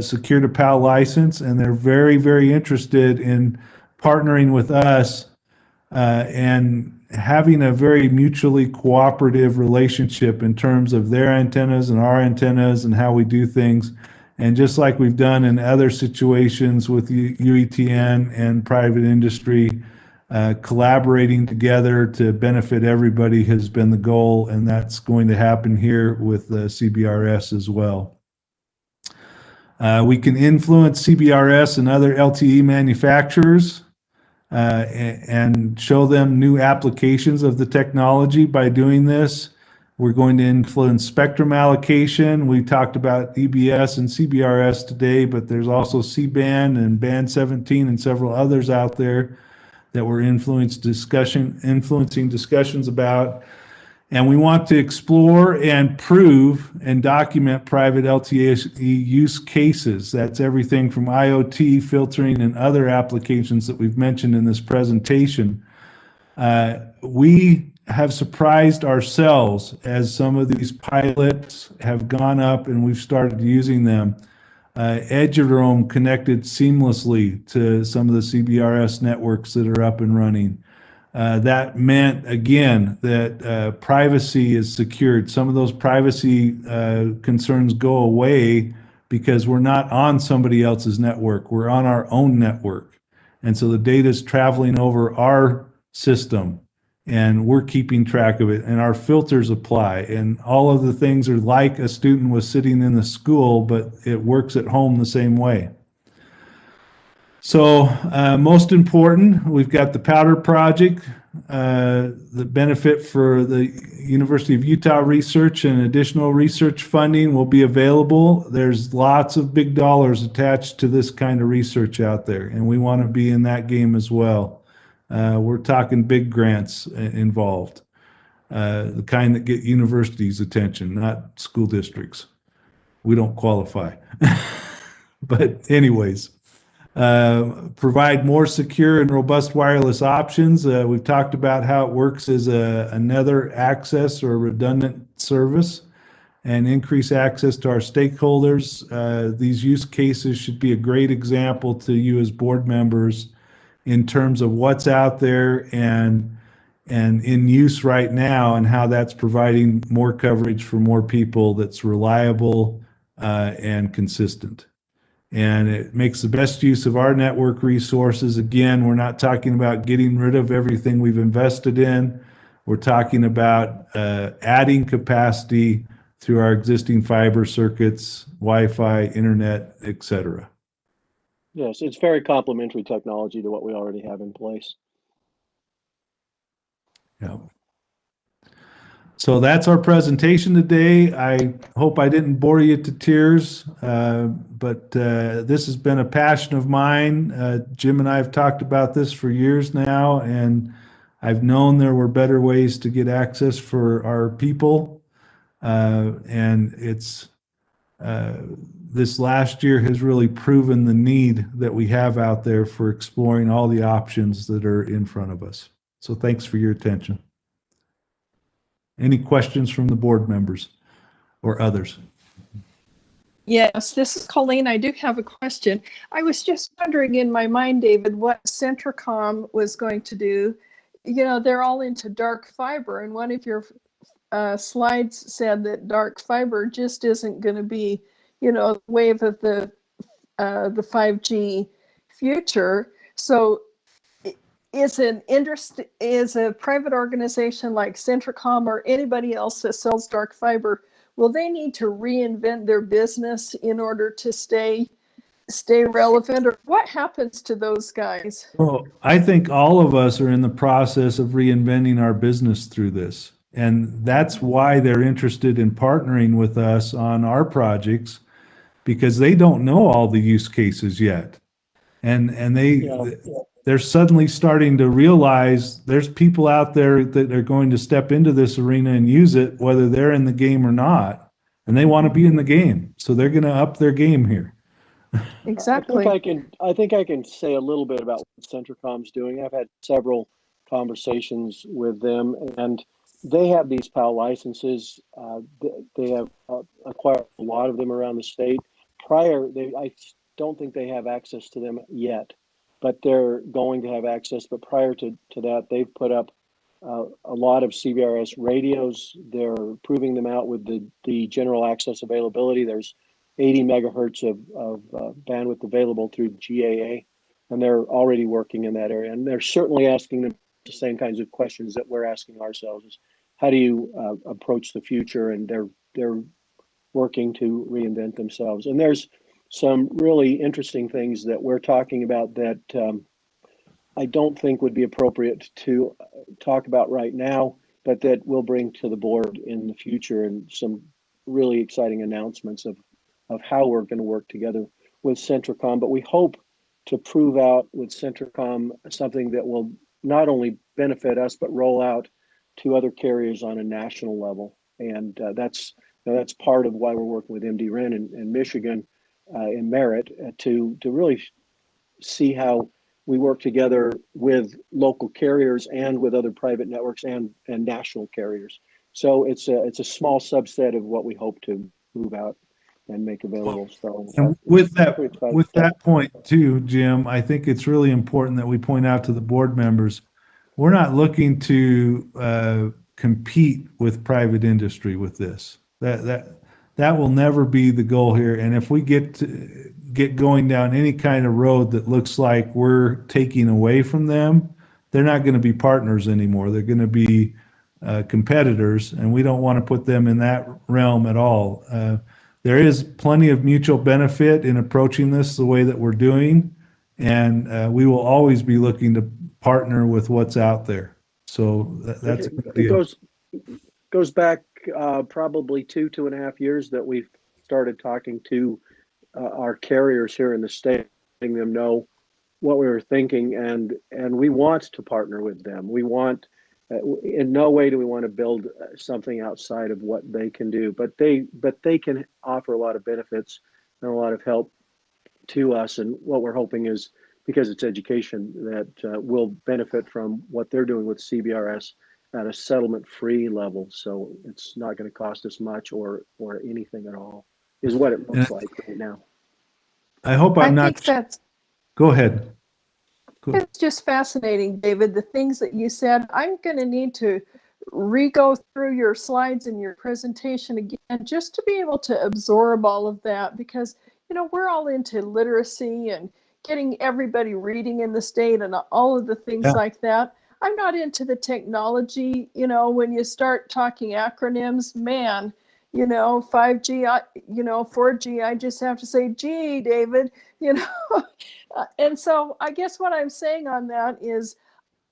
secured a PAL license, and they're very, very interested in partnering with us and having a very mutually cooperative relationship in terms of their antennas and our antennas and how we do things. And just like we've done in other situations with UETN and private industry, collaborating together to benefit everybody has been the goal, and that's going to happen here with the CBRS as well. We can influence CBRS and other LTE manufacturers and show them new applications of the technology by doing this. We're going to influence spectrum allocation. We talked about EBS and CBRS today, but there's also C-band and band 17 and several others out there that we're influencing discussions about. And we want to explore and prove and document private LTE use cases. That's everything from IoT, filtering, and other applications that we've mentioned in this presentation. We have surprised ourselves as some of these pilots have gone up and we've started using them. Edgerome connected seamlessly to some of the CBRS networks that are up and running. That meant, again, that privacy is secured. Some of those privacy concerns go away because we're not on somebody else's network. We're on our own network. And so the data is traveling over our system, and we're keeping track of it, and our filters apply. And all of the things are like a student was sitting in the school, but it works at home the same way. So most important, we've got the Powder Project, the benefit for the University of Utah research and additional research funding will be available. There's lots of big dollars attached to this kind of research out there, and we want to be in that game as well. We're talking big grants involved, the kind that get universities' attention, not school districts. We don't qualify. But anyways, provide more secure and robust wireless options. We've talked about how it works as another access or redundant service, and increase access to our stakeholders. These use cases should be a great example to you as board members in terms of what's out there and in use right now, and how that's providing more coverage for more people that's reliable and consistent. And it makes the best use of our network resources. Again, we're not talking about getting rid of everything we've invested in. We're talking about adding capacity through our existing fiber circuits, Wi-Fi, internet, etc. Yes, it's very complementary technology to what we already have in place. Yeah. So that's our presentation today. I hope I didn't bore you to tears, but this has been a passion of mine. Jim and I have talked about this for years now, and I've known there were better ways to get access for our people. And it's this last year has really proven the need that we have out there for exploring all the options that are in front of us. So thanks for your attention. Any questions from the board members or others? Yes, this is Colleen. I do have a question. I was just wondering in my mind, David, what Centricom was going to do. You know, they're all into dark fiber, and one of your slides said that dark fiber just isn't going to be, you know, the wave of the 5G future. So is a private organization like Centricom or anybody else that sells dark fiber, will they need to reinvent their business in order to stay relevant, or what happens to those guys? Well, I think all of us are in the process of reinventing our business through this. And that's why they're interested in partnering with us on our projects, because they don't know all the use cases yet. And they're suddenly starting to realize there's people out there that are going to step into this arena and use it, whether they're in the game or not, and they want to be in the game. So they're going to up their game here. Exactly. I think I can say a little bit about what Centricom's doing. I've had several conversations with them, and they have these PAL licenses. They have acquired a lot of them around the state. I don't think they have access to them yet, but they're going to have access. But prior to that, they've put up a lot of CBRS radios. They're proving them out with the general access availability. There's 80 megahertz of bandwidth available through GAA, and they're already working in that area. And they're certainly asking them the same kinds of questions that we're asking ourselves: is how do you approach the future? And they're working to reinvent themselves. And there's some really interesting things that we're talking about that I don't think would be appropriate to talk about right now, but that we'll bring to the board in the future, and some really exciting announcements of how we're going to work together with Centricom. But we hope to prove out with Centricom something that will not only benefit us, but roll out to other carriers on a national level. And that's part of why we're working with MDRN in Michigan in Merritt to really see how we work together with local carriers and with other private networks and national carriers. So it's a small subset of what we hope to move out and make available. So and with that point too, Jim, I think it's really important that we point out to the board members, we're not looking to compete with private industry with this. That will never be the goal here. And if we get going down any kind of road that looks like we're taking away from them, they're not going to be partners anymore. They're going to be competitors, and we don't want to put them in that realm at all. There is plenty of mutual benefit in approaching this the way that we're doing, and we will always be looking to partner with what's out there. So that's it goes back probably 2.5 years that we've started talking to our carriers here in the state, letting them know what we were thinking, and we want to partner with them. We want, in no way do we want to build something outside of what they can do, but they can offer a lot of benefits and a lot of help to us. And what we're hoping is, because it's education, that we'll benefit from what they're doing with CBRS at a settlement-free level. So it's not going to cost us much or anything at all, is what it looks like right now. I hope I'm not. Go ahead. It's just fascinating, David, the things that you said. I'm going to need to re-go through your slides and your presentation again, just to be able to absorb all of that, because, we're all into literacy and getting everybody reading in the state and all of the things like that. I'm not into the technology. When you start talking acronyms, man, 5G, 4G, I just have to say, gee, David, and so I guess what I'm saying on that is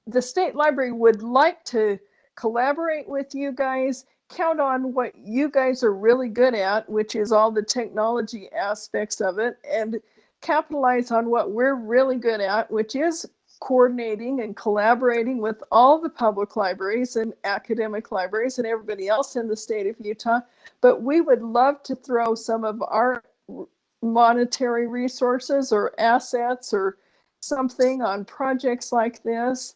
the state library would like to collaborate with you guys, count on what you guys are really good at, which is all the technology aspects of it, and capitalize on what we're really good at, which is coordinating and collaborating with all the public libraries and academic libraries and everybody else in the state of Utah. But we would love to throw some of our monetary resources or assets or something on projects like this.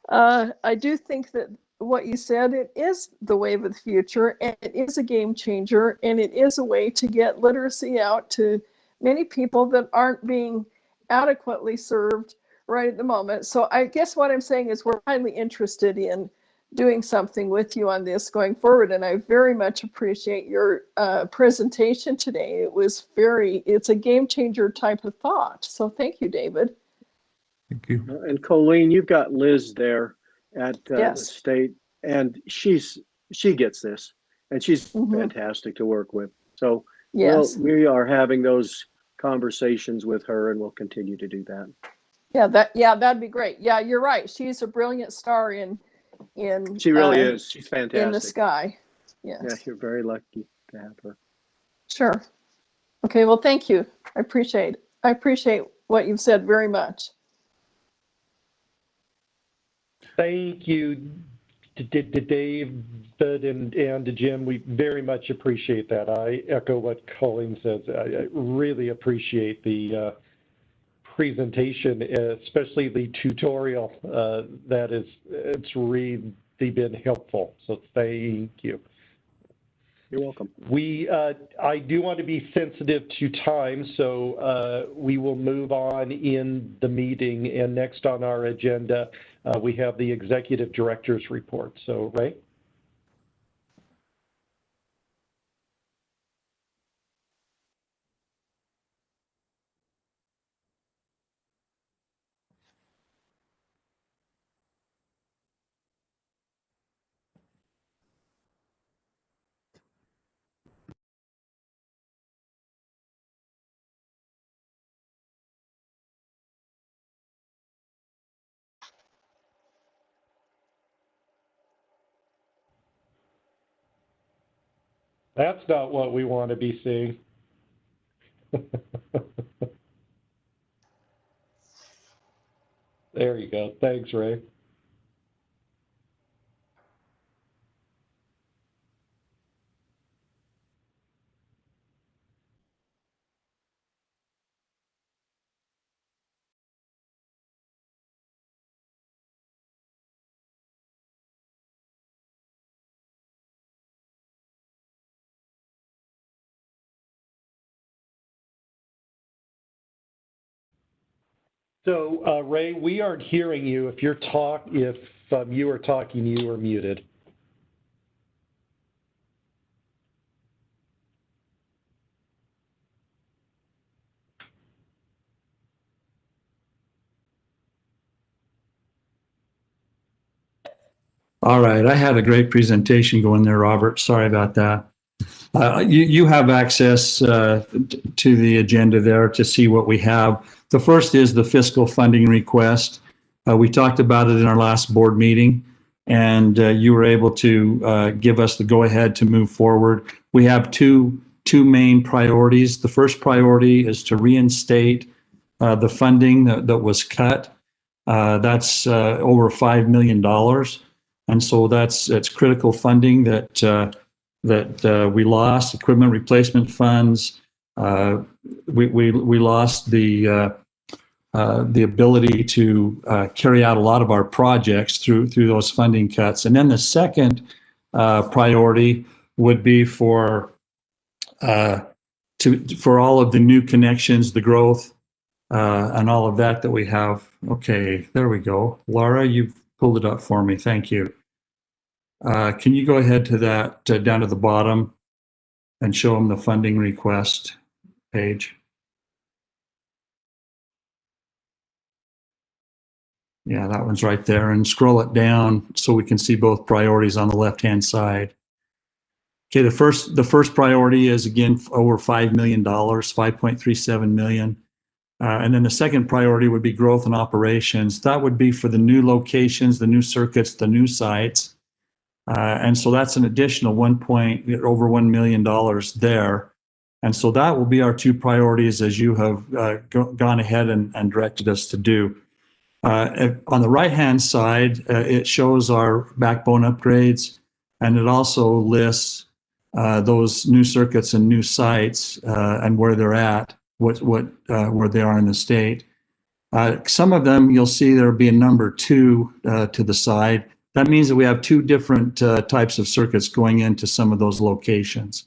I do think that what you said, it is the wave of the future, and it is a game changer, and it is a way to get literacy out to many people that aren't being adequately served right at the moment. So I guess what I'm saying is we're highly interested in doing something with you on this going forward, and I very much appreciate your presentation today. It's a game changer type of thought. So thank you, David. Thank you. And Colleen, you've got Liz there at the state, and she gets this, and she's fantastic to work with. So we are having those conversations with her, and we'll continue to do that. That'd be great. Yeah, you're right. She's a brilliant star in she really is. She's fantastic in the sky. Yes. Yeah, you're very lucky to have her. Sure. Okay. Well, thank you. I appreciate what you've said very much. Thank you, David and to Jim. We very much appreciate that. I echo what Colleen says. I really appreciate the presentation, especially the tutorial. It's really been helpful. So thank you. You're welcome. I do want to be sensitive to time, so we will move on in the meeting. And next on our agenda, we have the executive director's report. So, Ray? That's not what we want to be seeing. There you go. Thanks, Ray. So, Ray, we aren't hearing you. If you are talking, you are muted. All right, I had a great presentation going there, Robert. Sorry about that. You have access to the agenda there to see what we have. The first is the fiscal funding request. We talked about it in our last board meeting, and you were able to give us the go-ahead to move forward. We have two main priorities. The first priority is to reinstate the funding that was cut. That's over $5 million. And so that's critical funding that we lost. Equipment replacement funds. We lost the ability to carry out a lot of our projects through those funding cuts. And then the second priority would be for all of the new connections, the growth, and all of that we have. Okay, there we go. Laura, you've pulled it up for me. Thank you. Can you go ahead to that, down to the bottom, and show them the funding request page? Yeah, that one's right there. And scroll it down so we can see both priorities on the left-hand side. Okay, the first priority is, again, over $5 million, $5.37 million. And then the second priority would be growth and operations. That would be for the new locations, the new circuits, the new sites. And so that's an additional over $1 million there. And so that will be our two priorities as you have gone ahead and directed us to do. On the right-hand side, it shows our backbone upgrades, and it also lists those new circuits and new sites and where they're at, where they are in the state. Some of them, you'll see there'll be a number 2 to the side. That means that we have two different types of circuits going into some of those locations.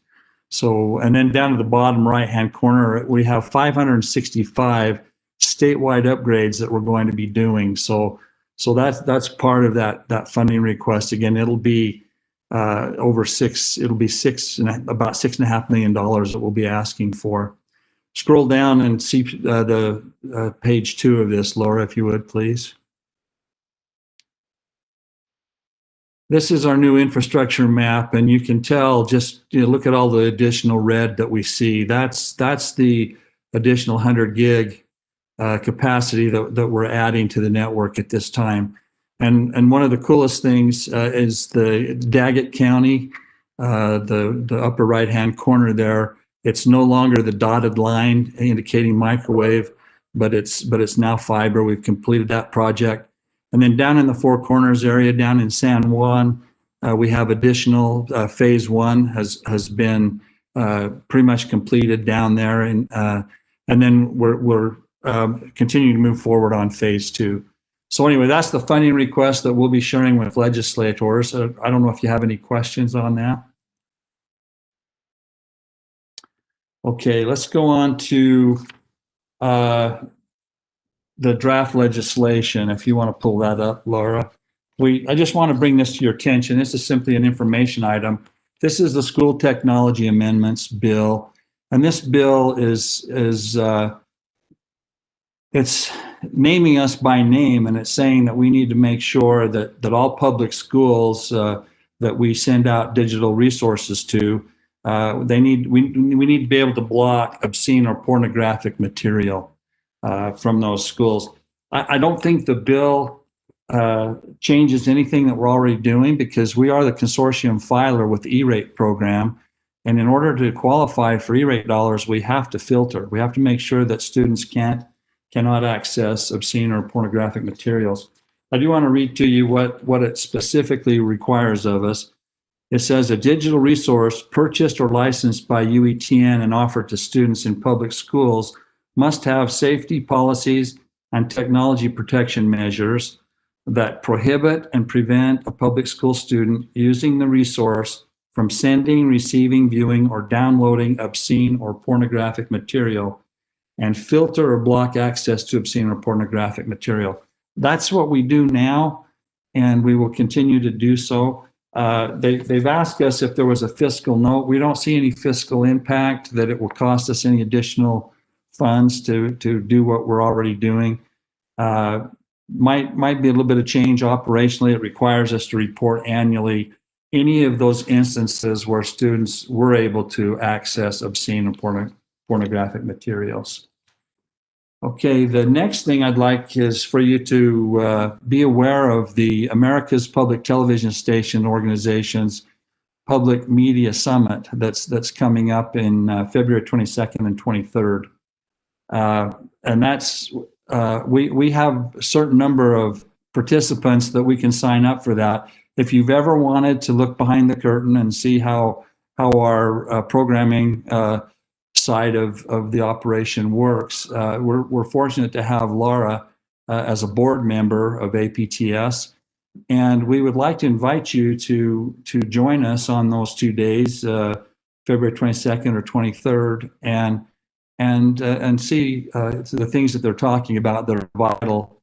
So, and then down to the bottom right-hand corner, we have 565 statewide upgrades that we're going to be doing. So that's part of that funding request. Again, it'll be about $6.5 million that we'll be asking for. Scroll down and see the page 2 of this, Laura, if you would, please. This is our new infrastructure map, and you can tell, just look at all the additional red that we see. That's the additional 100 gig capacity that we're adding to the network at this time. And one of the coolest things is the Daggett County, the upper right-hand corner there. It's no longer the dotted line indicating microwave, but it's now fiber. We've completed that project. And then down in the Four Corners area, down in San Juan, we have additional phase one has been pretty much completed down there, and then we're continuing to move forward on phase two. So anyway, that's the funding request that we'll be sharing with legislators. I don't know if you have any questions on that. Okay, let's go on to the draft legislation, if you want to pull that up, Laura. I just want to bring this to your attention. This is simply an information item. This is the School Technology Amendments Bill, and this bill is it's naming us by name, and it's saying that we need to make sure that all public schools that we send out digital resources to, we need to be able to block obscene or pornographic material from those schools. I don't think the bill changes anything that we're already doing, because we are the consortium filer with the E-rate program. And in order to qualify for E-rate dollars, we have to filter. We have to make sure that students cannot access obscene or pornographic materials. I do want to read to you what it specifically requires of us. It says a digital resource purchased or licensed by UETN and offered to students in public schools must have safety policies and technology protection measures that prohibit and prevent a public school student using the resource from sending, receiving, viewing, or downloading obscene or pornographic material, and filter or block access to obscene or pornographic material. That's what we do now, and we will continue to do so. They've asked us if there was a fiscal note. We don't see any fiscal impact, that it will cost us any additional funds to do what we're already doing. Might be a little bit of change operationally. It requires us to report annually any of those instances where students were able to access obscene or pornographic materials. Okay, the next thing I'd like is for you to be aware of the America's Public Television Station Organization's Public Media Summit that's coming up in February 22nd and 23rd. And that's, we have a certain number of participants that we can sign up for that. If you've ever wanted to look behind the curtain and see how our programming side of the operation works, we're fortunate to have Laura as a board member of APTS, and we would like to invite you to join us on those 2 days, February 22nd or 23rd, and see the things that they're talking about that are vital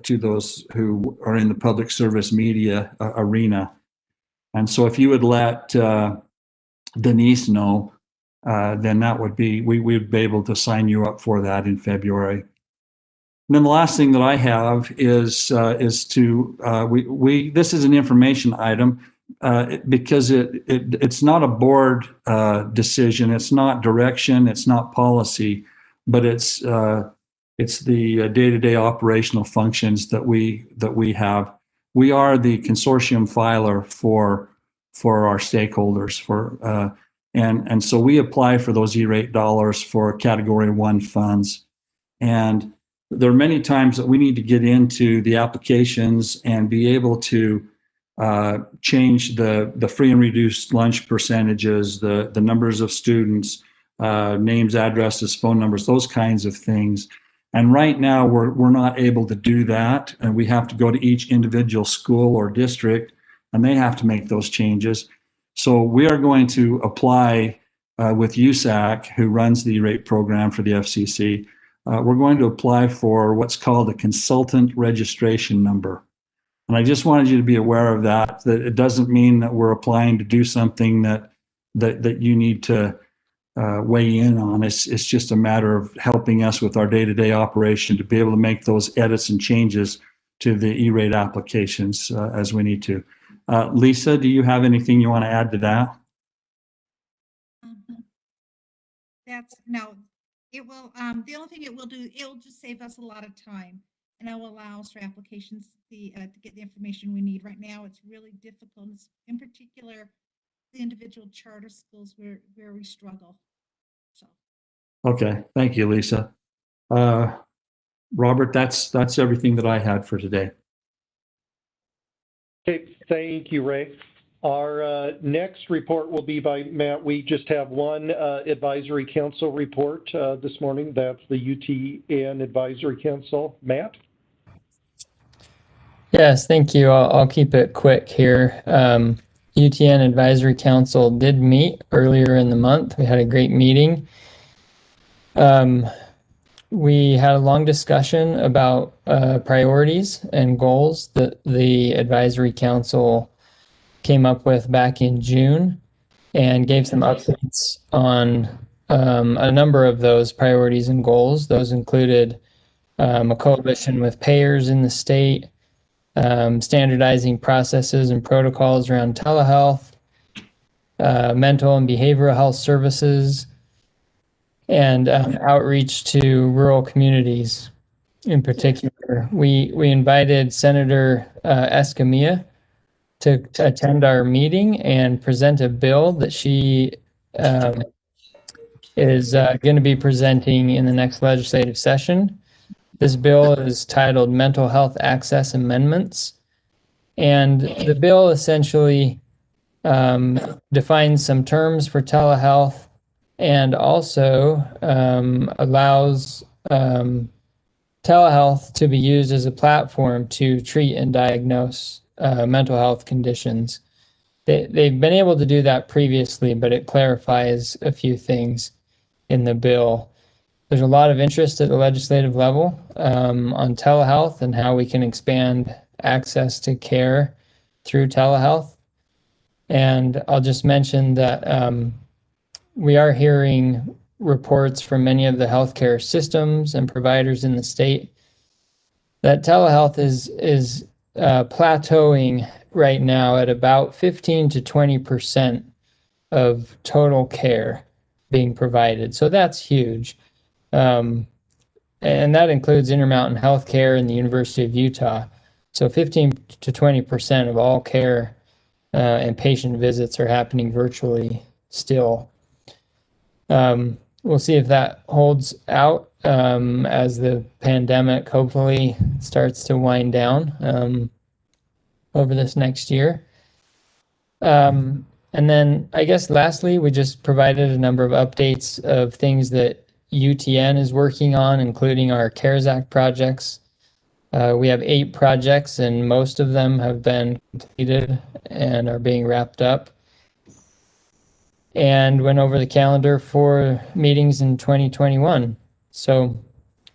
to those who are in the public service media arena. And so if you would let Denise know, then that would be, we'd be able to sign you up for that in February. And then the last thing that I have is to, this is an information item because it's not a board decision, it's not direction, it's not policy, but it's the day-to-day operational functions that we have. We are the consortium filer for our stakeholders, and so we apply for those E-rate dollars for Category 1 funds. And there are many times that we need to get into the applications and be able to change the free and reduced lunch percentages, the numbers of students, names, addresses, phone numbers, those kinds of things. And right now we're not able to do that, and we have to go to each individual school or district, and they have to make those changes. So we are going to apply with USAC, who runs the E-rate program for the FCC. We're going to apply for what's called a consultant registration number. And I just wanted you to be aware of that it doesn't mean that we're applying to do something that you need to weigh in on. It's just a matter of helping us with our day-to-day operation to be able to make those edits and changes to the E-rate applications as we need to. Lisa, do you have anything you want to add to that? No, it will, the only thing it will do, it'll just save us a lot of time, and it will allow us for applications to get the information we need. Right now, it's really difficult, in particular, the individual charter schools where we struggle. So. Okay, thank you, Lisa. Robert, that's everything that I had for today. Okay, thank you, Ray. Our next report will be by Matt. We just have one advisory council report this morning. That's the UTN Advisory Council. Matt? Yes, thank you. I'll keep it quick here. UTN Advisory Council did meet earlier in the month. We had a great meeting. We had a long discussion about priorities and goals that the Advisory Council came up with back in June and gave some updates on a number of those priorities and goals. Those included a coalition with payers in the state, standardizing processes and protocols around telehealth, mental and behavioral health services, and outreach to rural communities. In particular, we invited Senator Escamilla to attend our meeting and present a bill that she is going to be presenting in the next legislative session. This bill is titled Mental Health Access Amendments, and the bill essentially defines some terms for telehealth and also allows telehealth to be used as a platform to treat and diagnose mental health conditions. They've been able to do that previously, but it clarifies a few things in the bill. There's a lot of interest at the legislative level on telehealth and how we can expand access to care through telehealth. And I'll just mention that we are hearing reports from many of the healthcare systems and providers in the state that telehealth is plateauing right now at about 15 to 20% of total care being provided. So that's huge. And that includes Intermountain Healthcare and the University of Utah. So 15 to 20% of all care and patient visits are happening virtually still. We'll see if that holds out as the pandemic hopefully starts to wind down over this next year. And then I guess lastly, we just provided a number of updates of things that UTN is working on, including our CARES Act projects. We have 8 projects and most of them have been completed and are being wrapped up. And went over the calendar for meetings in 2021. So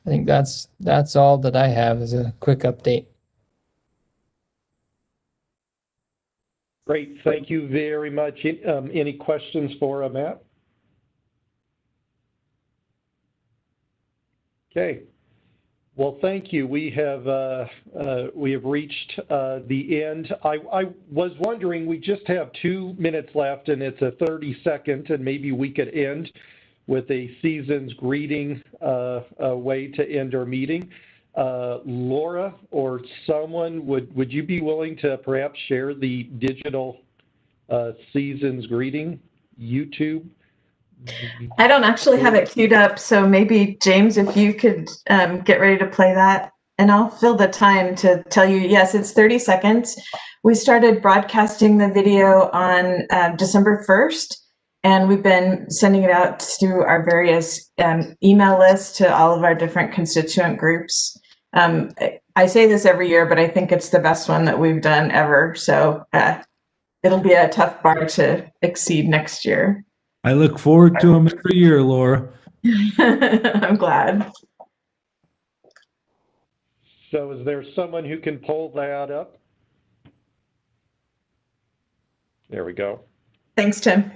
I think that's all that I have as a quick update. Great, thank you very much. Any questions for Matt? Okay. Well, thank you. We have reached the end. I was wondering, we just have 2 minutes left, and it's a 30-second, and maybe we could end with a season's greeting way to end our meeting. Laura or someone, would you be willing to perhaps share the digital season's greeting YouTube? I don't actually have it queued up, so maybe James, if you could get ready to play that, and I'll fill the time to tell you, yes, it's 30 seconds. We started broadcasting the video on December 1st, and we've been sending it out to our various email lists to all of our different constituent groups. I say this every year, but I think it's the best one that we've done ever, so it'll be a tough bar to exceed next year. I look forward to them every year, Laura. I'm glad. So is there someone who can pull that up? There we go. Thanks, Tim.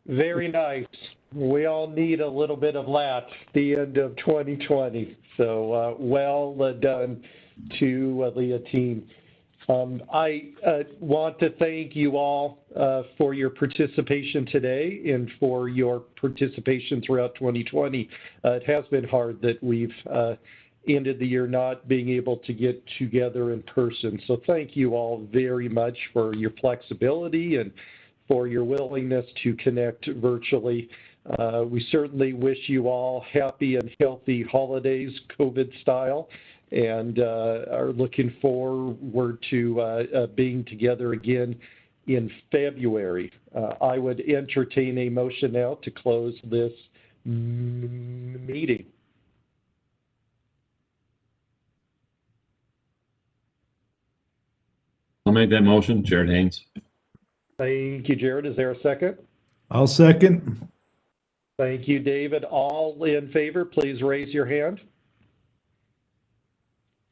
Very nice. We all need a little bit of that the end of 2020. So well done to the team. I want to thank you all for your participation today and for your participation throughout 2020. It has been hard that we've ended the year not being able to get together in person. So thank you all very much for your flexibility and for your willingness to connect virtually. We certainly wish you all happy and healthy holidays, COVID style, and are looking forward to being together again in February. I would entertain a motion now to close this meeting. I'll make that motion, Jared Haynes. Thank you, Jared. Is there a second? I'll second. Thank you, David. All in favor, please raise your hand.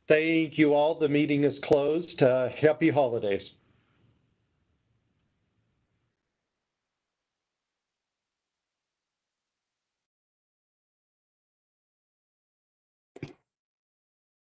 Thank you all. The meeting is closed. Happy holidays.